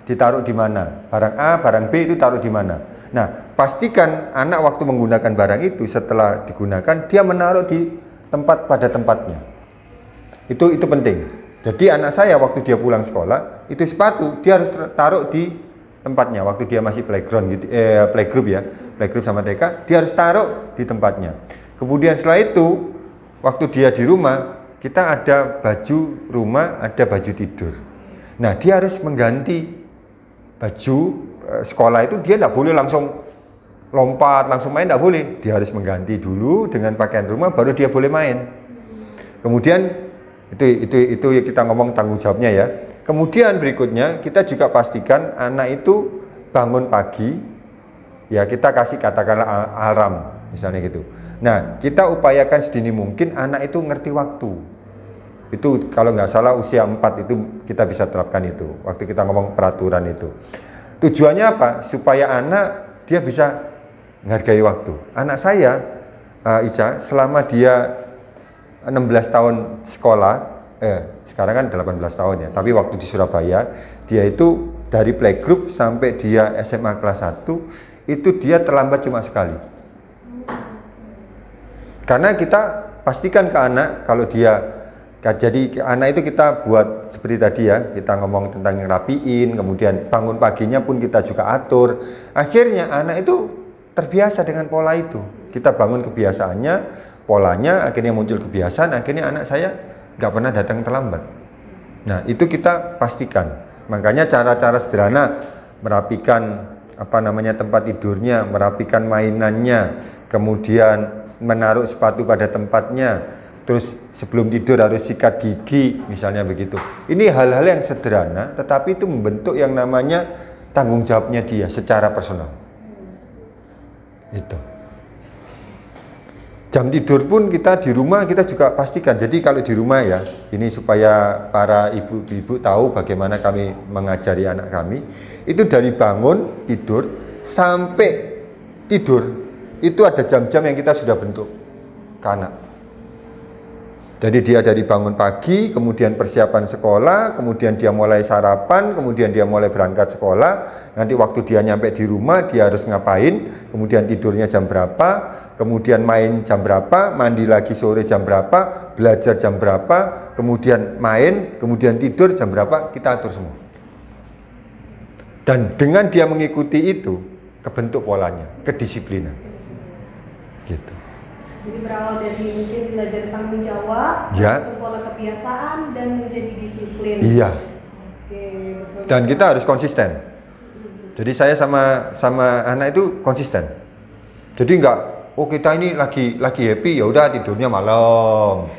ditaruh di mana, barang A, barang B itu taruh di mana. Nah, pastikan anak waktu menggunakan barang itu setelah digunakan dia menaruh di tempat pada tempatnya. Itu penting. Jadi anak saya waktu dia pulang sekolah itu sepatu dia harus taruh di tempatnya. Waktu dia masih playgroup sama TK, dia harus taruh di tempatnya. Kemudian setelah itu waktu dia di rumah, kita ada baju rumah, ada baju tidur. Nah, dia harus mengganti baju sekolah itu. Dia tidak boleh langsung lompat, langsung main, tidak boleh. Dia harus mengganti dulu dengan pakaian rumah, baru dia boleh main. Kemudian itu kita ngomong tanggung jawabnya ya. Kemudian berikutnya kita juga pastikan anak itu bangun pagi, ya kita kasih katakanlah alarm misalnya gitu. Nah, kita upayakan sedini mungkin anak itu ngerti waktu. Itu kalau nggak salah usia 4 itu kita bisa terapkan itu. Waktu kita ngomong peraturan itu. Tujuannya apa? Supaya anak dia bisa menghargai waktu. Anak saya, Ica, selama dia 16 tahun sekolah, sekarang kan 18 tahun ya, tapi waktu di Surabaya, dia itu dari playgroup sampai dia SMA kelas 1, itu dia terlambat cuma sekali. Karena kita pastikan ke anak, kalau dia, jadi anak itu kita buat seperti tadi ya, kita ngomong tentang yang rapiin, kemudian bangun paginya pun kita juga atur. Akhirnya anak itu terbiasa dengan pola itu. Kita bangun kebiasaannya, polanya, akhirnya muncul kebiasaan, akhirnya anak saya nggak pernah datang terlambat. Nah, itu kita pastikan. Makanya cara-cara sederhana, merapikan tempat tidurnya, merapikan mainannya, kemudian menaruh sepatu pada tempatnya, terus sebelum tidur harus sikat gigi, misalnya begitu. Ini hal-hal yang sederhana, tetapi itu membentuk yang namanya tanggung jawabnya dia secara personal. Itu. Jam tidur pun kita di rumah kita juga pastikan. Jadi kalau di rumah ya, ini supaya para ibu-ibu tahu bagaimana kami mengajari anak kami. Itu dari bangun tidur sampai tidur itu ada jam-jam yang kita sudah bentuk ke anak. Jadi dia dari bangun pagi, kemudian persiapan sekolah, kemudian dia mulai sarapan, kemudian dia mulai berangkat sekolah. Nanti waktu dia nyampe di rumah dia harus ngapain, kemudian tidurnya jam berapa, kemudian main jam berapa, mandi lagi sore jam berapa, belajar jam berapa, kemudian main, kemudian tidur jam berapa, kita atur semua. Dan dengan dia mengikuti itu, kebentuk polanya, kedisiplinan. Gitu. Jadi berawal dari mungkin belajar tanggung jawab, ya. pola kebiasaan, dan menjadi disiplin. Iya. Oke, betul. Dan kita harus konsisten. Jadi saya sama anak itu konsisten. Jadi enggak, oh kita ini lagi happy, ya udah tidurnya malam.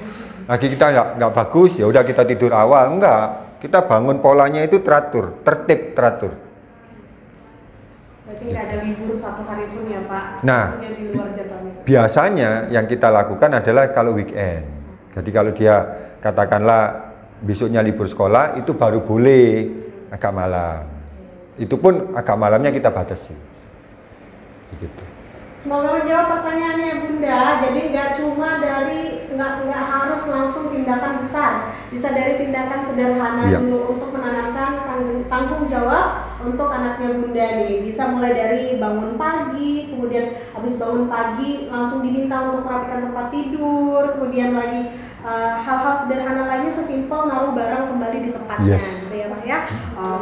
Lagi kita enggak bagus, ya udah kita tidur awal. Enggak. Kita bangun polanya itu teratur, tertib, teratur. Berarti nggak ada libur satu hari pun ya Pak? Nah, di luar jadwal. Biasanya yang kita lakukan adalah kalau weekend. Jadi kalau dia katakanlah besoknya libur sekolah, itu baru boleh agak malam. Itu pun agak malamnya kita batasi. Begitu. Semoga menjawab pertanyaannya Bunda. Jadi nggak cuma dari nggak harus langsung tindakan besar, bisa dari tindakan sederhana dulu untuk menanamkan tanggung jawab untuk anaknya Bunda nih. Bisa mulai dari bangun pagi, kemudian habis bangun pagi langsung diminta untuk merapikan tempat tidur, kemudian lagi hal-hal sederhana lainnya sesimpel naruh barang kembali di tempatnya, gitu ya Pak ya.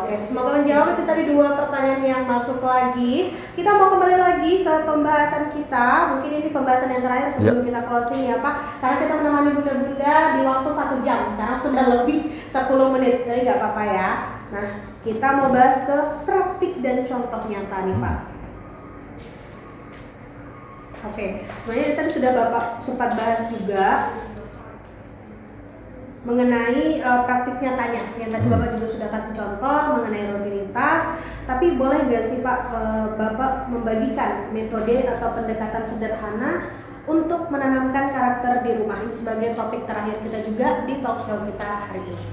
Oke, semoga menjawab. Itu tadi 2 pertanyaan yang masuk lagi. Kita mau kembali lagi ke pembahasan kita. Mungkin ini pembahasan yang terakhir sebelum kita closing ya Pak. Karena kita menemani bunda-bunda di waktu 1 jam. Sekarang sudah lebih 10 menit, jadi nggak apa-apa ya. Nah, kita mau bahas ke praktik dan contoh nyata nih Pak. Oke, sebenarnya tadi sudah Bapak sempat bahas juga mengenai praktik nyatanya yang tadi Bapak juga sudah kasih contoh mengenai rutinitas, tapi boleh nggak sih Pak Bapak membagikan metode atau pendekatan sederhana untuk menanamkan karakter di rumah? Ini sebagai topik terakhir kita juga di talk show kita hari ini.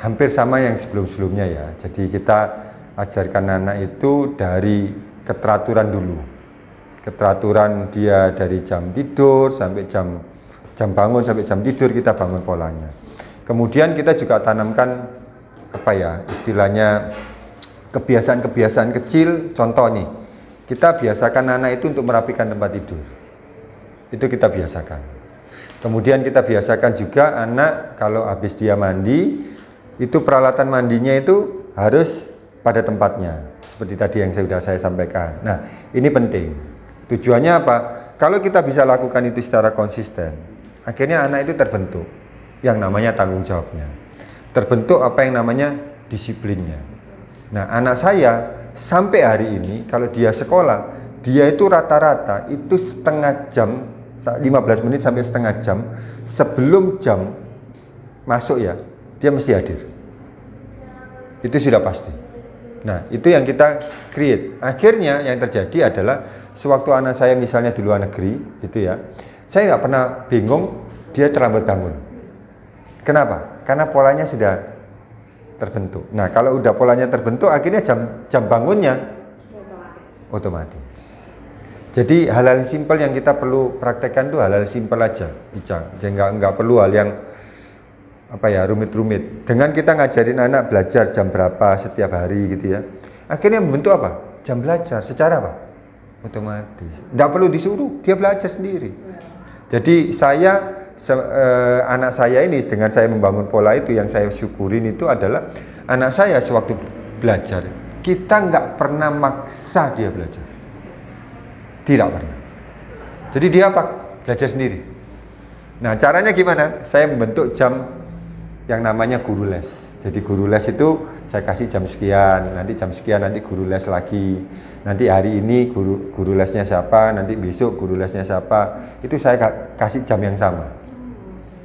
Hampir sama yang sebelum-sebelumnya ya. Jadi kita ajarkan anak itu dari keteraturan dulu. Keteraturan dia dari jam tidur sampai jam bangun sampai jam tidur, kita bangun polanya. Kemudian kita juga tanamkan istilahnya kebiasaan-kebiasaan kecil. Contoh nih, kita biasakan anak itu untuk merapikan tempat tidur. Itu kita biasakan. Kemudian kita biasakan juga anak kalau habis dia mandi, itu peralatan mandinya itu harus pada tempatnya. Seperti tadi yang sudah saya sampaikan. Nah, ini penting. Tujuannya apa? Kalau kita bisa lakukan itu secara konsisten, akhirnya anak itu terbentuk yang namanya tanggung jawabnya. Terbentuk apa yang namanya disiplinnya. Nah, anak saya sampai hari ini kalau dia sekolah, dia itu rata-rata itu setengah jam, 15 menit sampai setengah jam sebelum jam masuk ya, dia mesti hadir. Itu sudah pasti. Nah, itu yang kita create. Akhirnya yang terjadi adalah sewaktu anak saya misalnya di luar negeri gitu ya, saya nggak pernah bingung dia terlambat bangun. Kenapa? Karena polanya sudah terbentuk. Nah, kalau udah polanya terbentuk, akhirnya jam bangunnya otomatis. Jadi hal-hal simpel yang kita perlu praktekkan tuh hal-hal simpel aja, jadi nggak perlu hal yang rumit-rumit. Dengan kita ngajarin anak belajar jam berapa setiap hari gitu ya, akhirnya membentuk apa? Jam belajar secara apa? Otomatis. Nggak perlu disuruh, dia belajar sendiri. Jadi anak saya ini dengan saya membangun pola itu, yang saya syukurin itu adalah anak saya sewaktu belajar, kita nggak pernah maksa dia belajar. Tidak pernah. Jadi dia apa? Belajar sendiri. Nah, caranya gimana? Saya membentuk jam yang namanya guru les. Jadi guru les itu saya kasih jam sekian, nanti jam sekian nanti guru les lagi. Nanti hari ini guru lesnya siapa, nanti besok guru lesnya siapa. Itu saya kasih jam yang sama.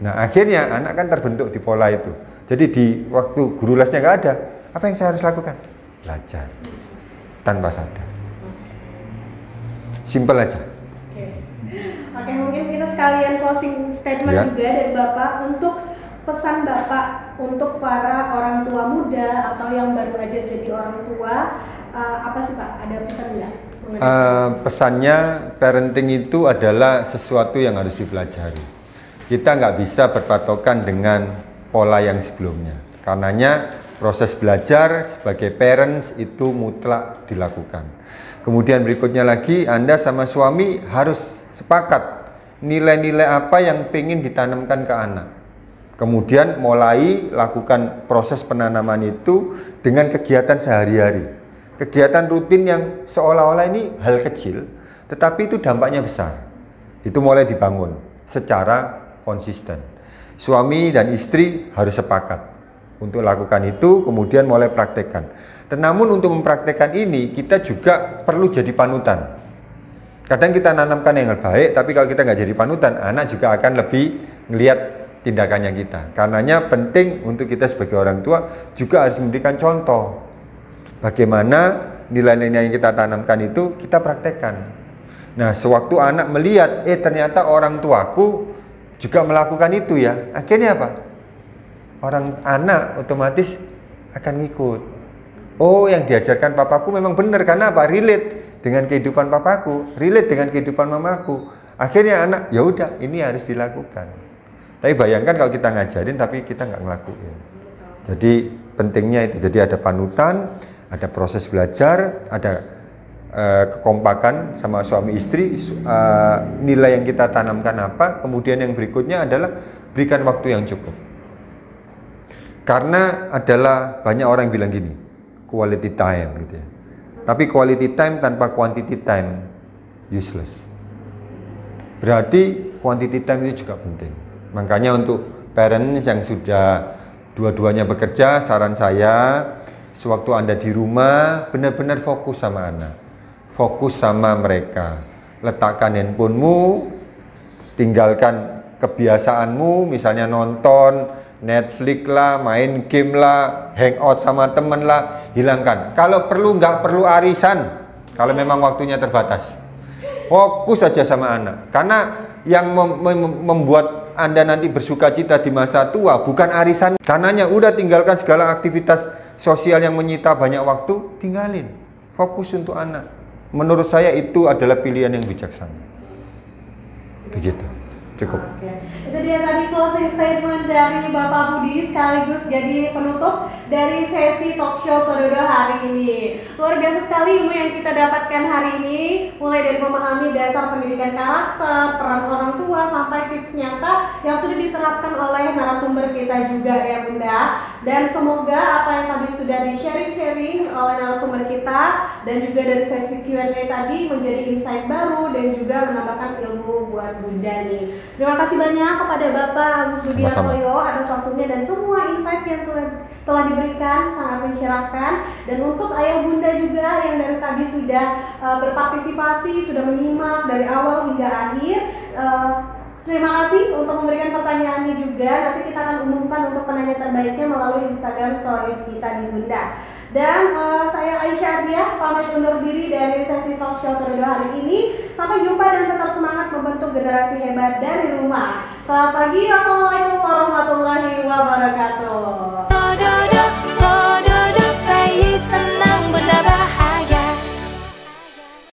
Nah, akhirnya anak kan terbentuk di pola itu. Jadi di waktu guru lesnya nggak ada, apa yang saya harus lakukan? Belajar tanpa sadar. Simple aja. Oke, mungkin kita sekalian closing statement juga dari Bapak untuk pesan Bapak untuk para orang tua muda atau yang baru aja jadi orang tua, apa sih Pak? Ada pesan nggak? Pesannya parenting itu adalah sesuatu yang harus dipelajari. Kita nggak bisa berpatokan dengan pola yang sebelumnya. Karenanya proses belajar sebagai parents itu mutlak dilakukan. Kemudian berikutnya lagi, Anda sama suami harus sepakat nilai-nilai apa yang ingin ditanamkan ke anak. Kemudian mulai lakukan proses penanaman itu dengan kegiatan sehari-hari. Kegiatan rutin yang seolah-olah ini hal kecil, tetapi itu dampaknya besar. Itu mulai dibangun secara konsisten. Suami dan istri harus sepakat untuk lakukan itu, kemudian mulai praktekkan. Namun untuk mempraktekkan ini, kita juga perlu jadi panutan. Kadang kita nanamkan yang baik, tapi kalau kita nggak jadi panutan, anak juga akan lebih melihat tindakannya kita. Karenanya penting untuk kita sebagai orang tua juga harus memberikan contoh. Bagaimana nilai-nilai yang kita tanamkan itu kita praktekkan. Nah, sewaktu anak melihat, ternyata orang tuaku juga melakukan itu ya. Akhirnya apa? Anak otomatis akan ngikut. Oh, yang diajarkan papaku memang benar, karena apa? Relate dengan kehidupan papaku, relate dengan kehidupan mamaku. Akhirnya anak, ya udah, ini harus dilakukan. Tapi bayangkan kalau kita ngajarin tapi kita nggak ngelakuin. Jadi pentingnya itu, jadi ada panutan, ada proses belajar, ada kekompakan sama suami istri, nilai yang kita tanamkan apa, kemudian yang berikutnya adalah berikan waktu yang cukup. Karena adalah banyak orang yang bilang gini, quality time gitu ya. Tapi quality time tanpa quantity time useless. Berarti quantity time itu juga penting. Makanya untuk parents yang sudah dua-duanya bekerja, saran saya sewaktu Anda di rumah benar-benar fokus sama anak. Fokus sama mereka. Letakkan handphonemu, tinggalkan kebiasaanmu, misalnya nonton Netflix lah, main game lah, hangout sama temen lah, hilangkan. Kalau perlu nggak perlu arisan, kalau memang waktunya terbatas. Fokus saja sama anak. Karena yang membuat Anda nanti bersuka cita di masa tua bukan arisan. Karenanya udah tinggalkan segala aktivitas sosial yang menyita banyak waktu, tinggalin. Fokus untuk anak. Menurut saya itu adalah pilihan yang bijaksana. Begitu. Cukup. Oke. Itu dia tadi closing statement dari Bapak Budi sekaligus jadi penutup dari sesi talk show Tododo hari ini. Luar biasa sekali ilmu yang kita dapatkan hari ini, mulai dari memahami dasar pendidikan karakter, peran orang tua, sampai tips nyata yang sudah diterapkan oleh narasumber kita juga ya Bunda. Dan semoga apa yang tadi sudah di-sharing oleh narasumber kita dan juga dari sesi Q&A tadi menjadi insight baru dan juga menambahkan ilmu buat Bunda nih. Terima kasih banyak kepada Bapak Agus Budi Hartoyo atas waktunya dan semua insight yang telah diberikan, sangat mencerahkan. Dan untuk ayah bunda juga yang dari tadi sudah berpartisipasi, sudah menyimak dari awal hingga akhir, terima kasih untuk memberikan pertanyaannya juga. Nanti kita akan umumkan untuk penanya terbaiknya melalui Instagram story kita di Bunda. Dan saya Aisyah Ardiah pamit undur diri dari sesi talk show Tododo hari ini. Sampai jumpa dan tetap semangat membentuk generasi hebat dari rumah. Selamat pagi, wassalamualaikum warahmatullahi wabarakatuh.